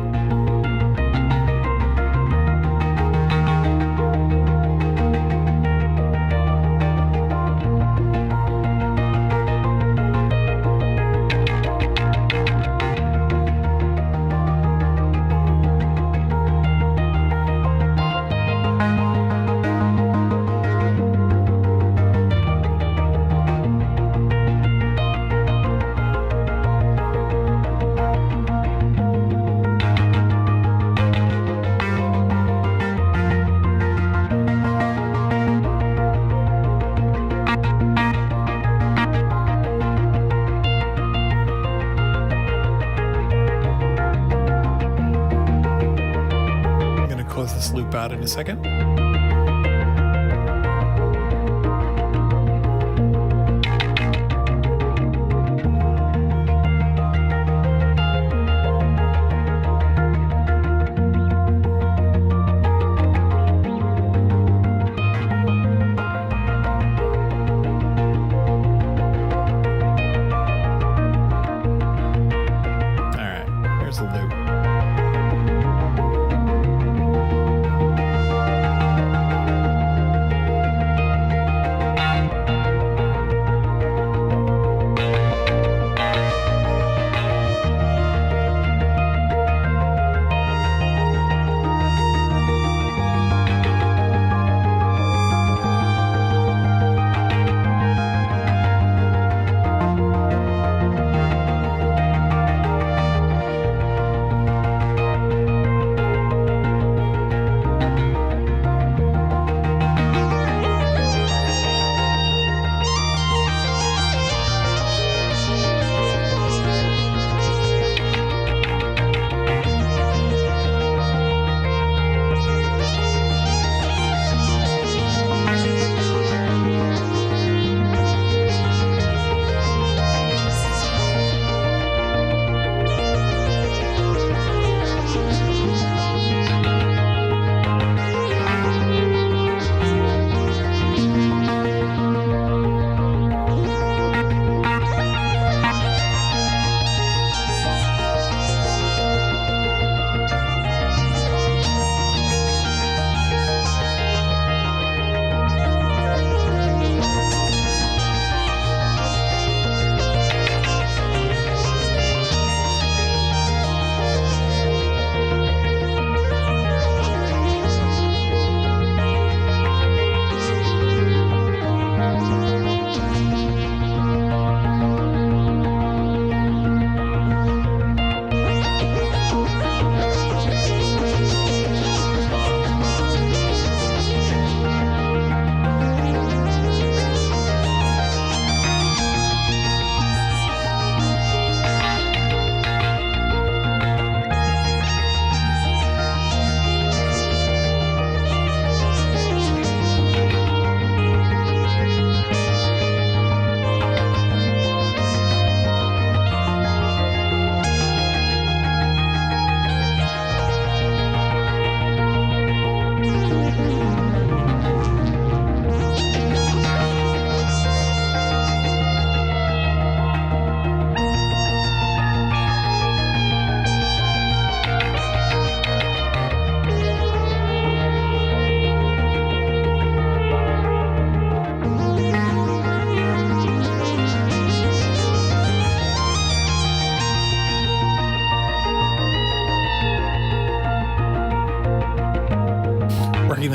S1: This loop out in a second. All right, here's the loop.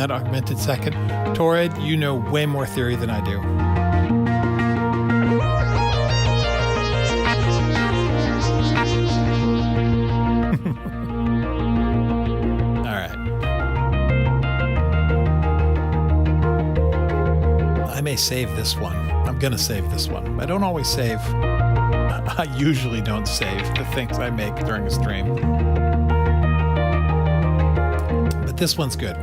S1: that augmented second. Torrid, you know way more theory than I do. All right. I may save this one. I'm going to save this one. I don't always save. I usually don't save the things I make during a stream. But this one's good.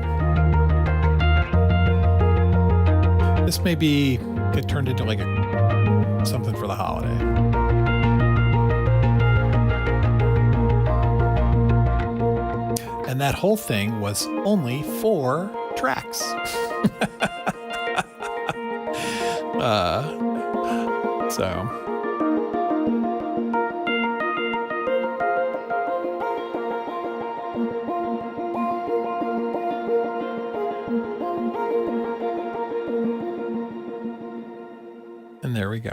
S1: This may get turned into like something for the holiday. And that whole thing was only 4 tracks. So. And there we go.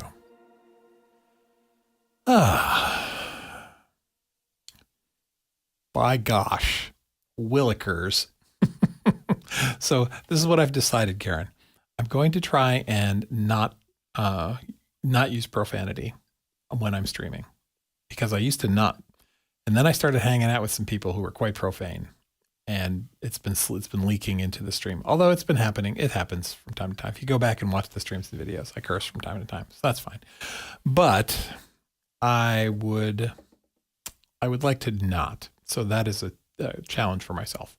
S1: By gosh, Willikers. So this is what I've decided, Karen. I'm going to try and not use profanity when I'm streaming, because I used to not. And then I started hanging out with some people who were quite profane, and it's been leaking into the stream. Although it's been happening, it happens from time to time. If you go back and watch the streams and videos, I curse from time to time, so that's fine. But I would like to not. So that is a challenge for myself.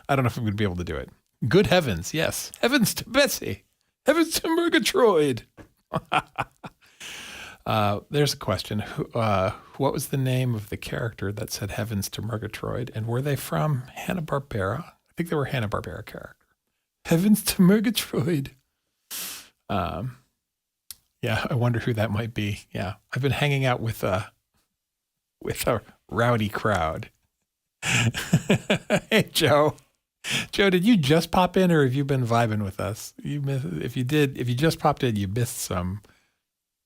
S1: I don't know if I'm going to be able to do it. Good heavens, yes. Heavens to Betsy. Heavens to Murgatroyd. There's a question. What was the name of the character that said heavens to Murgatroyd? And were they from Hanna-Barbera? I think they were Hanna-Barbera character. Heavens to Murgatroyd. Yeah, I wonder who that might be. Yeah, I've been hanging out with a rowdy crowd. Hey, Joe. Joe, did you just pop in, or have you been vibing with us? If you just popped in, you missed some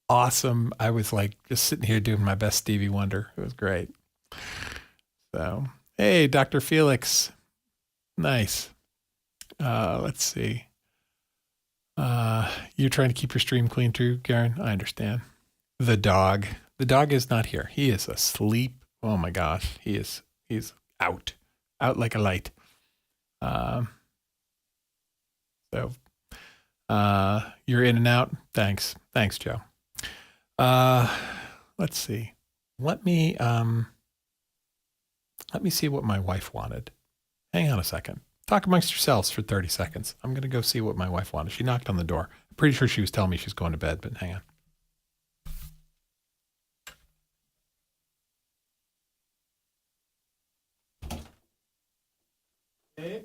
S1: awesome. I was like just sitting here doing my best Stevie Wonder. It was great. So, hey, Dr. Felix. Nice. Let's see. You're trying to keep your stream clean too, Karen? I understand. The dog is not here. He is asleep. Oh my gosh. He's out like a light. So, you're in and out. Thanks, Joe. Let's see. Let me see what my wife wanted. Hang on a second. Talk amongst yourselves for 30 seconds. I'm going to go see what my wife wanted. She knocked on the door. I'm pretty sure she was telling me she's going to bed, but hang on. Okay.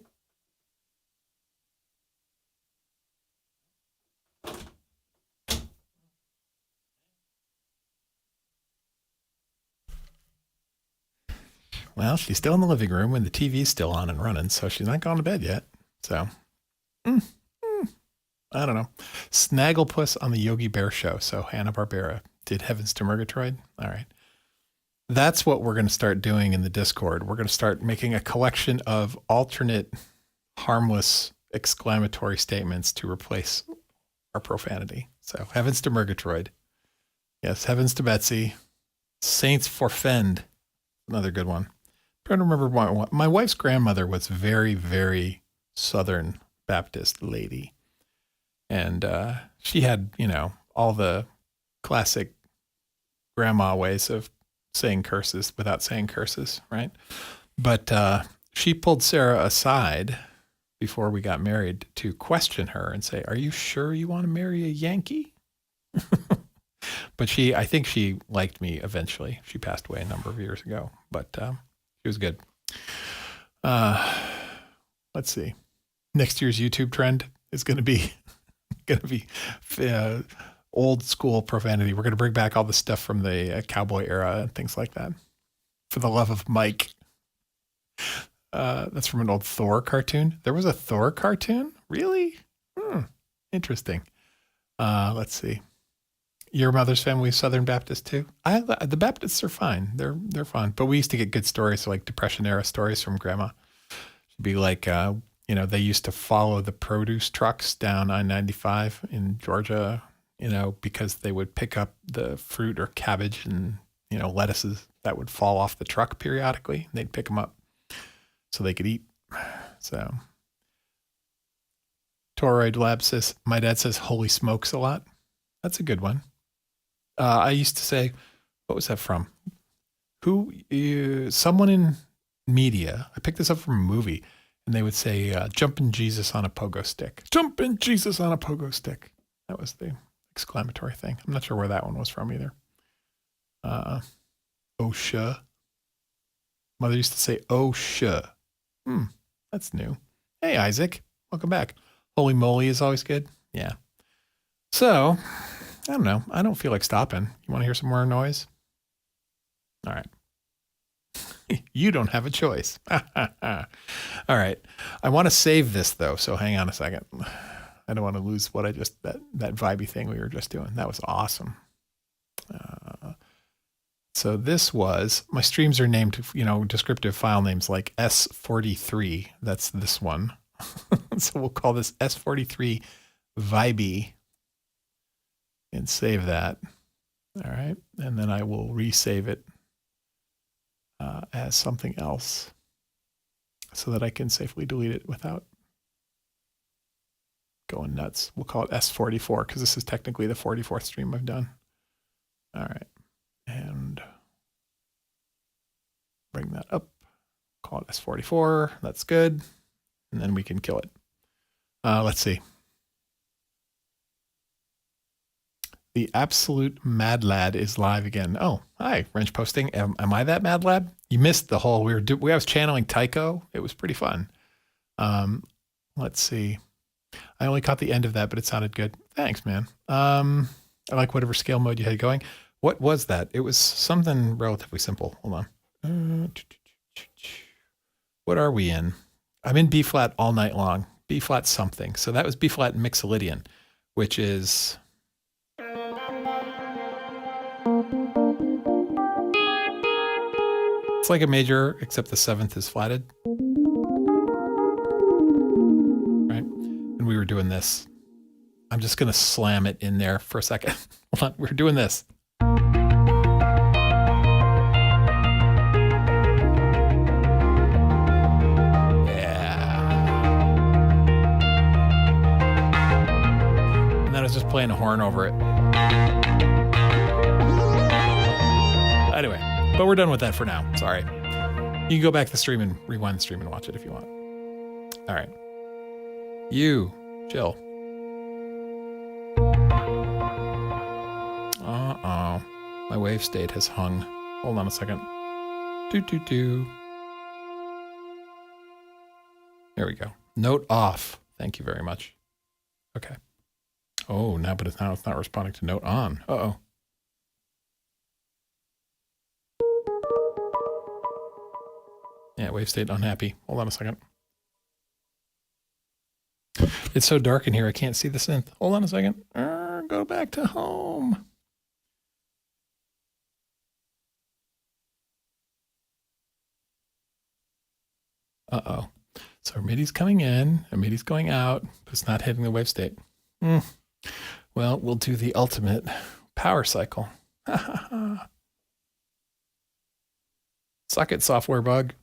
S1: Well, she's still in the living room and the TV's still on and running, so she's not gone to bed yet. So, I don't know. Snagglepuss on the Yogi Bear show. So Hanna-Barbera did Heavens to Murgatroyd. All right. That's what we're going to start doing in the Discord. We're going to start making a collection of alternate harmless exclamatory statements to replace our profanity. So Heavens to Murgatroyd. Yes, Heavens to Betsy. Saints forfend. Another good one. I'm trying to remember my wife's grandmother was very, very Southern Baptist lady. And she had, all the classic grandma ways of saying curses without saying curses, right? But she pulled Sarah aside before we got married to question her and say, "Are you sure you want to marry a Yankee?" But I think she liked me eventually. She passed away a number of years ago, but she was good. Let's see. Next year's YouTube trend is going to be old school profanity. We're going to bring back all the stuff from the cowboy era and things like that. For the love of Mike. That's from an old Thor cartoon. There was a Thor cartoon? Really? Interesting. Let's see. Your mother's family is Southern Baptist too? The Baptists are fine. They're fine. But we used to get good stories, like Depression era stories from Grandma. Be like, you know, they used to follow the produce trucks down I-95 in Georgia, you know, because they would pick up the fruit or cabbage and, you know, lettuces that would fall off the truck periodically. They'd pick them up so they could eat. So Toroid Lab says, my dad says holy smokes a lot. That's a good one. I used to say, what was that from? Someone in media. I picked this up from a movie, and they would say, jumping Jesus on a pogo stick. Jumping Jesus on a pogo stick. That was the exclamatory thing. I'm not sure where that one was from either. Oh, shuh. Mother used to say, oh, shuh. That's new. Hey, Isaac. Welcome back. Holy moly is always good. Yeah. So, I don't know. I don't feel like stopping. You want to hear some more noise? All right. You don't have a choice. All right. I want to save this though, so hang on a second. I don't want to lose what I just, that vibey thing we were just doing. That was awesome. So this was, my streams are named, you know, descriptive file names like S43. That's this one. So we'll call this S43 vibey and save that. All right. And then I will resave it as something else so that I can safely delete it without going nuts. We'll call it S44 because this is technically the 44th stream I've done. All right. And bring that up. Call it S44. That's good. And then we can kill it. Let's see. The absolute mad lad is live again. Oh, hi, Wrench posting. Am I that mad lad? You missed the whole, I was channeling Tycho. It was pretty fun. Let's see. I only caught the end of that, but it sounded good. Thanks, man. I like whatever scale mode you had going. What was that? It was something relatively simple. Hold on. What are we in? I'm in B flat all night long. B flat something. So that was B flat Mixolydian, which is... It's like a major, except the seventh is flatted. Right? And we were doing this. I'm just going to slam it in there for a second. Hold on. We're doing this. Just playing a horn over it. Anyway, but we're done with that for now. Sorry. You can go back to the stream and rewind the stream and watch it if you want. All right. You, chill. Uh-oh. My wave state has hung. Hold on a second. There we go. Note off. Thank you very much. Okay. Oh, now it's not responding to note on. Uh-oh. Yeah, wave state unhappy. Hold on a second. It's so dark in here, I can't see the synth. Hold on a second. Go back to home. Uh-oh. So MIDI's coming in, and MIDI's going out, but it's not hitting the wave state. Well, we'll do the ultimate power cycle. Suck it, software bug.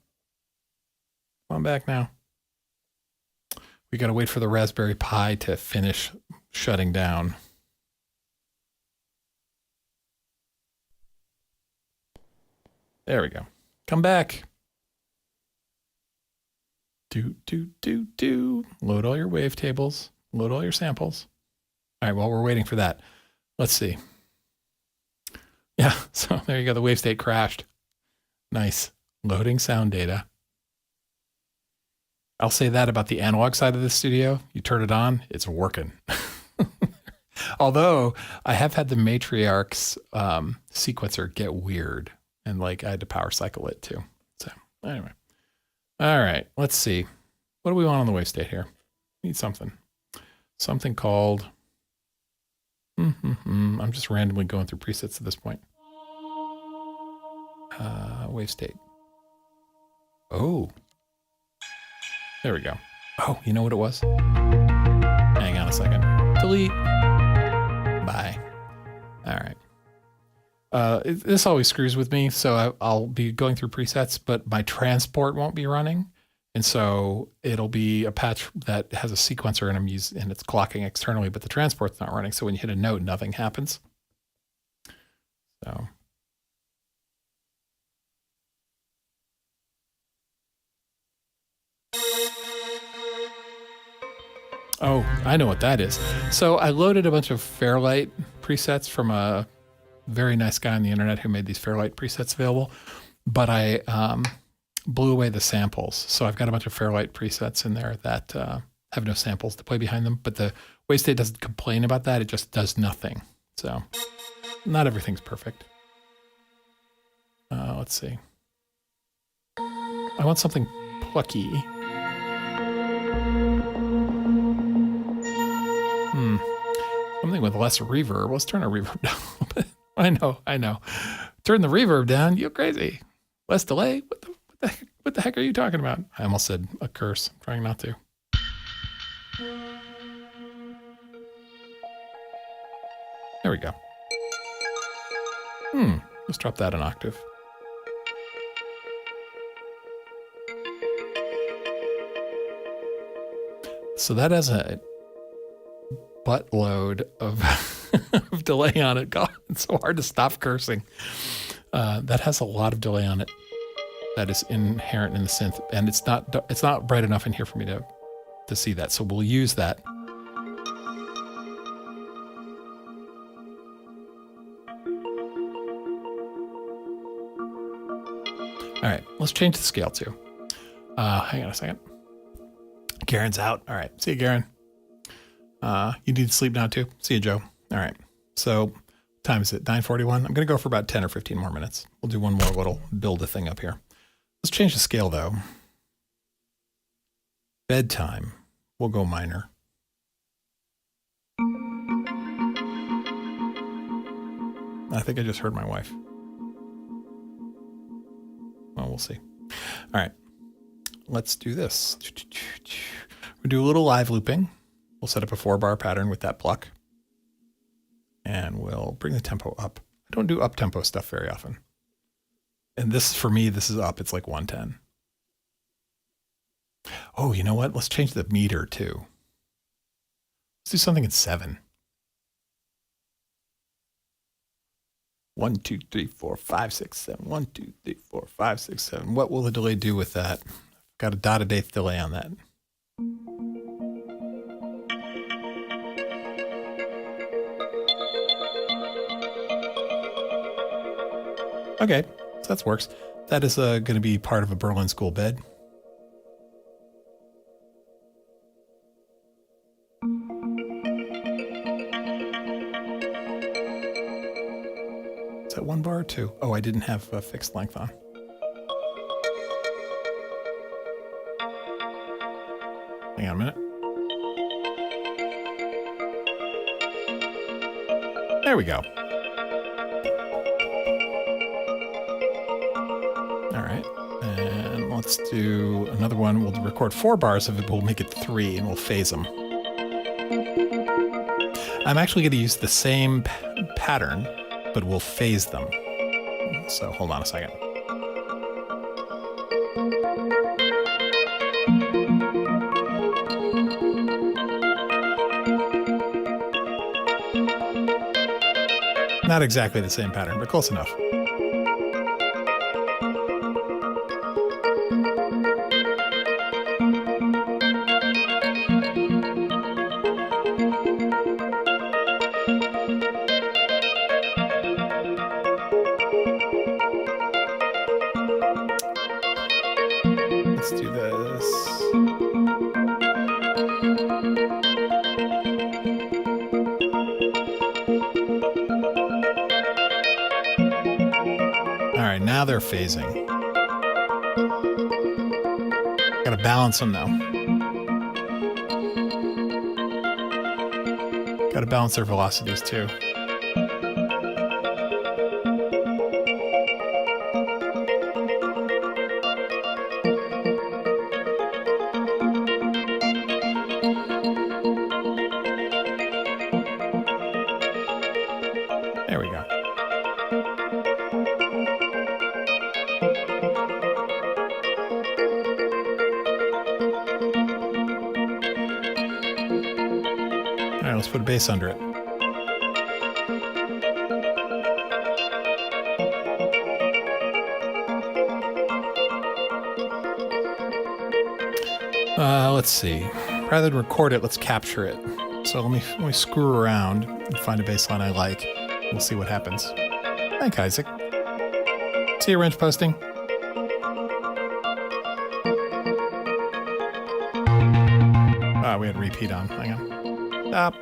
S1: Come on back now. We got to wait for the Raspberry Pi to finish shutting down. There we go. Come back. Load all your wavetables. Load all your samples. All right, well, we're waiting for that. Let's see. Yeah, so there you go. The wave state crashed. Nice. Loading sound data. I'll say that about the analog side of the studio. You turn it on, it's working. Although I have had the Matriarch's sequencer get weird, and like I had to power cycle it too. So anyway. All right, let's see. What do we want on the wave state here? Need something. Something called... I'm just randomly going through presets at this point. Wave state. Oh. There we go. Oh, you know what it was? Hang on a second. Delete. Bye. All right. This always screws with me, so I'll be going through presets, but my transport won't be running. And so it'll be a patch that has a sequencer and and it's clocking externally, but the transport's not running. So when you hit a note, nothing happens. So. Oh, I know what that is. So I loaded a bunch of Fairlight presets from a very nice guy on the internet who made these Fairlight presets available, but I blew away the samples. So I've got a bunch of Fairlight presets in there that have no samples to play behind them, but the Waystate doesn't complain about that. It just does nothing. So not everything's perfect. Let's see. I want something plucky. Something with less reverb. Let's turn our reverb down a little bit. I know. Turn the reverb down. You're crazy. Less delay. What the heck are you talking about? I almost said a curse. I'm trying not to. There we go. Let's drop that an octave. So that has a buttload of, of delay on it. God, it's so hard to stop cursing. That has a lot of delay on it. That is inherent in the synth, and it's not bright enough in here for me to see that. So we'll use that. All right, let's change the scale too. Hang on a second. Garen's out. All right, see you, Garen. You need to sleep now too. See you, Joe. All right. So time is it? 9:41. I'm going to go for about 10 or 15 more minutes. We'll do one more little build a thing up here. Let's change the scale though. Bedtime. We'll go minor. I think I just heard my wife. Well, we'll see. All right. Let's do this. We'll do a little live looping. We'll set up a 4-bar pattern with that pluck. And we'll bring the tempo up. I don't do up-tempo stuff very often. And this, for me, this is up. It's like 110. Oh, you know what? Let's change the meter too. Let's do something in 7. 1, 2, 3, 4, 5, 6, 7. 1, 2, 3, 4, 5, 6, 7. What will the delay do with that? Got a dotted eighth delay on that. Okay, so that works. That is going to be part of a Berlin school bed. Is that 1 bar or 2? Oh, I didn't have a fixed length on. Hang on a minute. There we go. All right. And let's do another one. We'll record 4 bars of it. We'll make it 3 and we'll phase them. I'm actually going to use the same pattern, but we'll phase them. So hold on a second. Not exactly the same pattern, but close enough. Let's do this. All right, now they're phasing. Gotta balance them though. Gotta balance their velocities too. let's put a bass under it. Let's see. Rather than record it, let's capture it. So let me screw around and find a bass line I like. We'll see what happens. Thank Isaac. See you, wrench posting. We had repeat on. Hang on. Stop.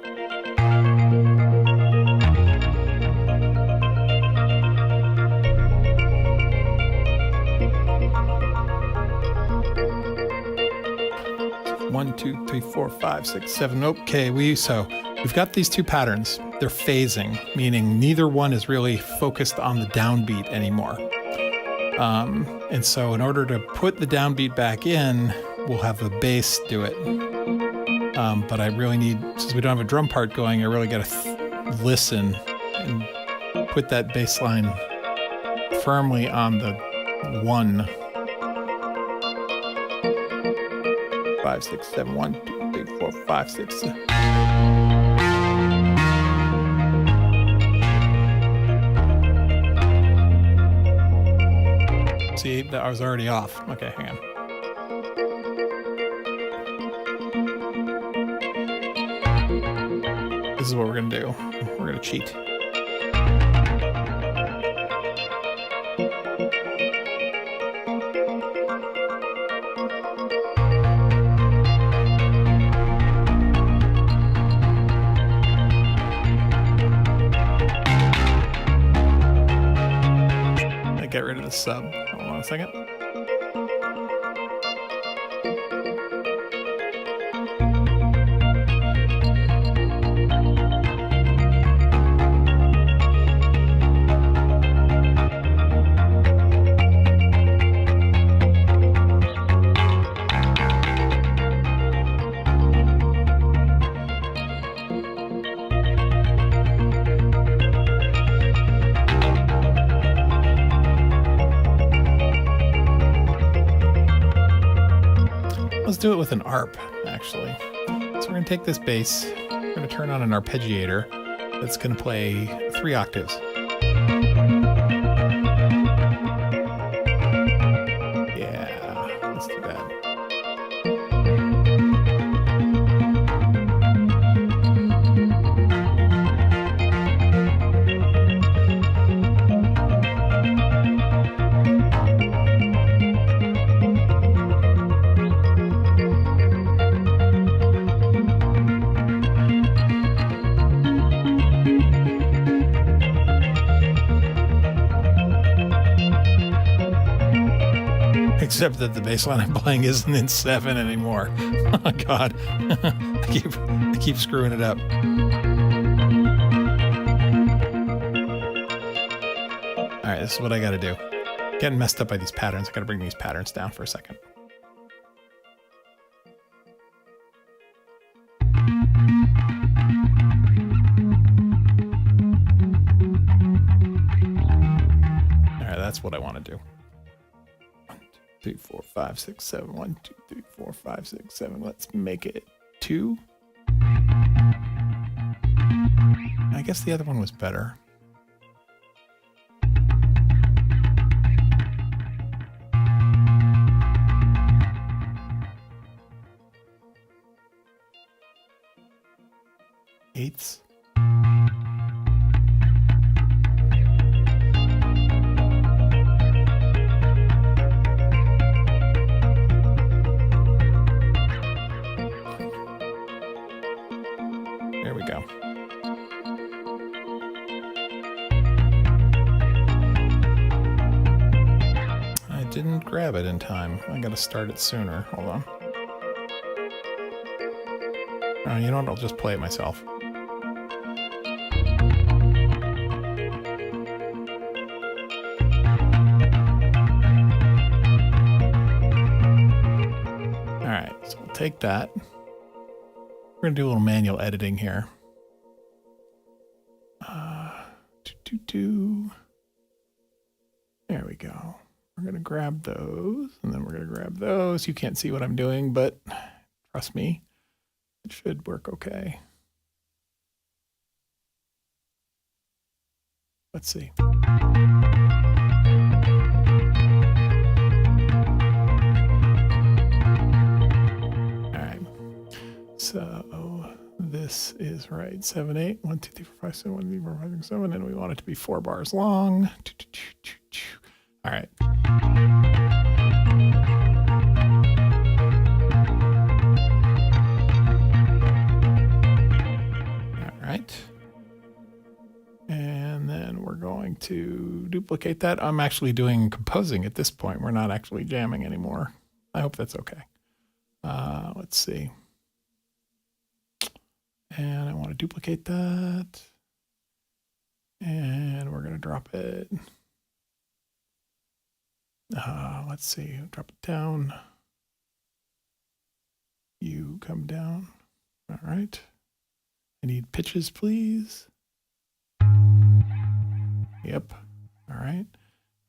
S1: One, two, three, four, five, six, seven. Okay, we've got these two patterns. They're phasing, meaning neither one is really focused on the downbeat anymore. And so in order to put the downbeat back in, we'll have the bass do it. But I really need, since we don't have a drum part going, I really got to listen and put that bass line firmly on the 1. 5, 6, 7, 1, 2, 3, 4, 5, 6, 7. See, I was already off. Okay, hang on. This is what we're going to do. We're going to cheat. Get rid of the sub. Hold on a second. Let's do it with an ARP, actually. So we're going to take this bass, we're going to turn on an arpeggiator that's going to play 3 octaves. Yeah, let's do that. Except that the bass line I'm playing isn't in 7 anymore. Oh God, I keep screwing it up. All right, this is what I got to do. Getting messed up by these patterns. I got to bring these patterns down for a second. All right, that's what I want to do. 3, 4, 5, 6, 7. 1, 2, 3, 4, 5, 6, 7. Let's make it 2. I guess the other one was better. Eighths. There we go. I didn't grab it in time. I gotta start it sooner. Hold on. Oh, you know what? I'll just play it myself. Alright, so we'll take that. We're going to do a little manual editing here. There we go. We're going to grab those, and then we're going to grab those. You can't see what I'm doing, but trust me, it should work okay. Let's see. So this is right. 7, 8, 1, 2, 3, 4, 5, 7, 1, 2, 3, 4, 5, 6, 7, and we want it to be 4 bars long. All right. All right. And then we're going to duplicate that. I'm actually doing composing at this point. We're not actually jamming anymore. I hope that's okay. Let's see. And I want to duplicate that. And we're going to drop it. Let's see, drop it down. You come down. All right. I need pitches, please. Yep. All right.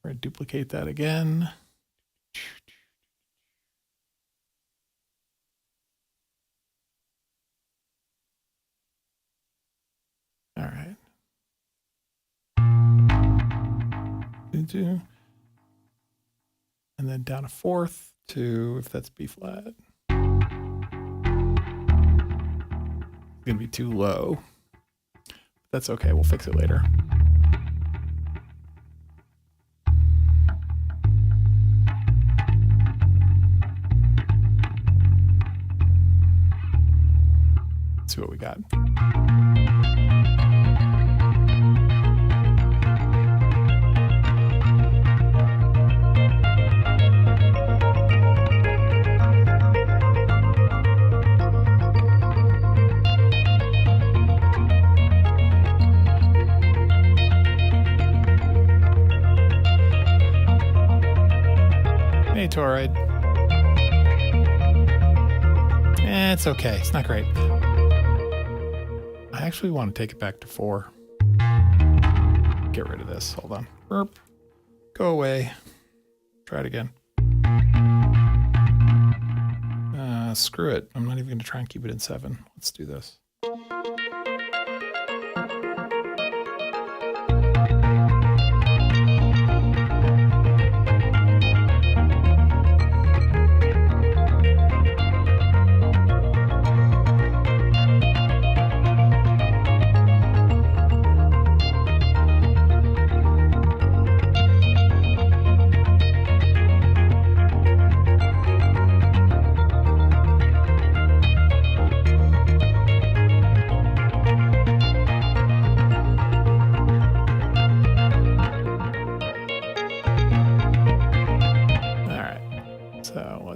S1: We're going to duplicate that again. All right. And then down a fourth to, if that's B flat. It's going to be too low. That's okay. We'll fix it later. Let's see what we got. Hey, Toroid. It's okay. It's not great. I actually want to take it back to 4. Get rid of this. Hold on. Burp. Go away. Try it again. Screw it. I'm not even going to try and keep it in 7. Let's do this.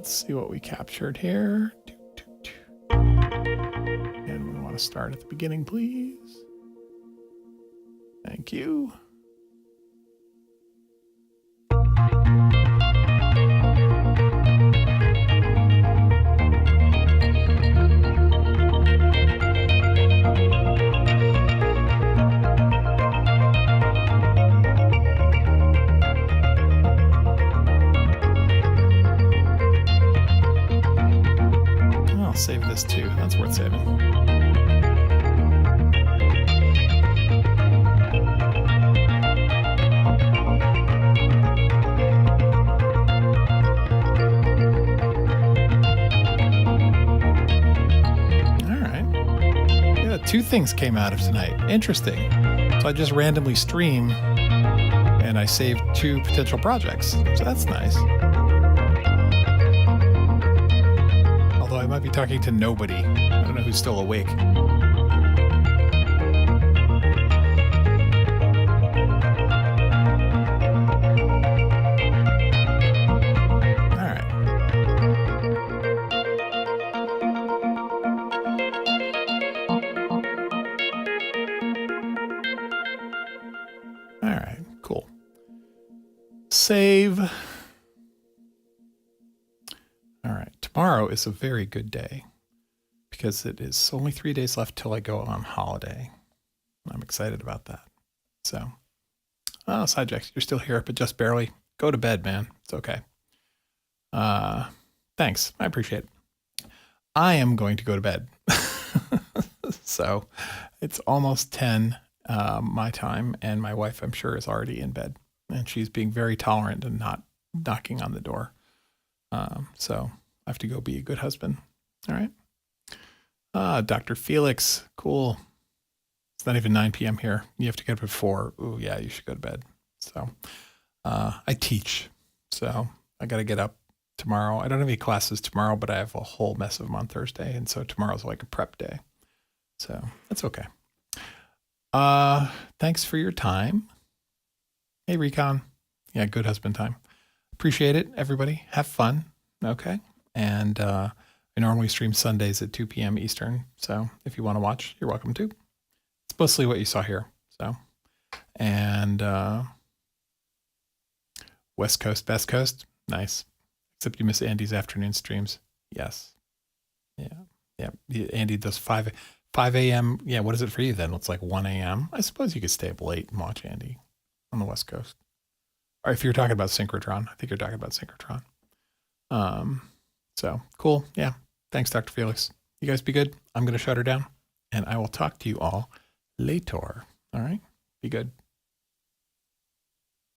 S1: See what we captured here. And we want to start at the beginning, please. Thank you. Save this too. That's worth saving. All right. Yeah, 2 things came out of tonight. Interesting. So I just randomly stream and I saved 2 potential projects. So that's nice. I might be talking to nobody. I don't know who's still awake. All right. All right, cool. Save. Tomorrow is a very good day because it is only 3 days left till I go on holiday. I'm excited about that. So, Sidejacks, you're still here, but just barely. Go to bed, man. It's okay. Thanks. I appreciate it. I am going to go to bed. So, it's almost 10. my time, and my wife, I'm sure, is already in bed, and she's being very tolerant and not knocking on the door. So I have to go be a good husband. All right. Dr. Felix, cool. It's not even 9 p.m. here. You have to get up at 4. Ooh, yeah, you should go to bed. So I teach, so I got to get up tomorrow. I don't have any classes tomorrow, but I have a whole mess of them on Thursday, and so tomorrow's like a prep day. So that's okay. Thanks for your time. Hey, Recon. Yeah, good husband time. Appreciate it, everybody. Have fun. Okay. And I normally stream Sundays at 2 p.m. Eastern. So if you want to watch, you're welcome to. It's mostly what you saw here. So, and West Coast, Best Coast. Nice. Except you miss Andy's afternoon streams. Yes. Yeah. Andy does 5 a.m. Yeah, what is it for you then? It's like 1 a.m. I suppose you could stay up late and watch Andy on the West Coast. Or if you're talking about synchrotron, I think you're talking about synchrotron. So cool. Yeah. Thanks, Dr. Felix. You guys be good. I'm going to shut her down, and I will talk to you all later. All right. Be good.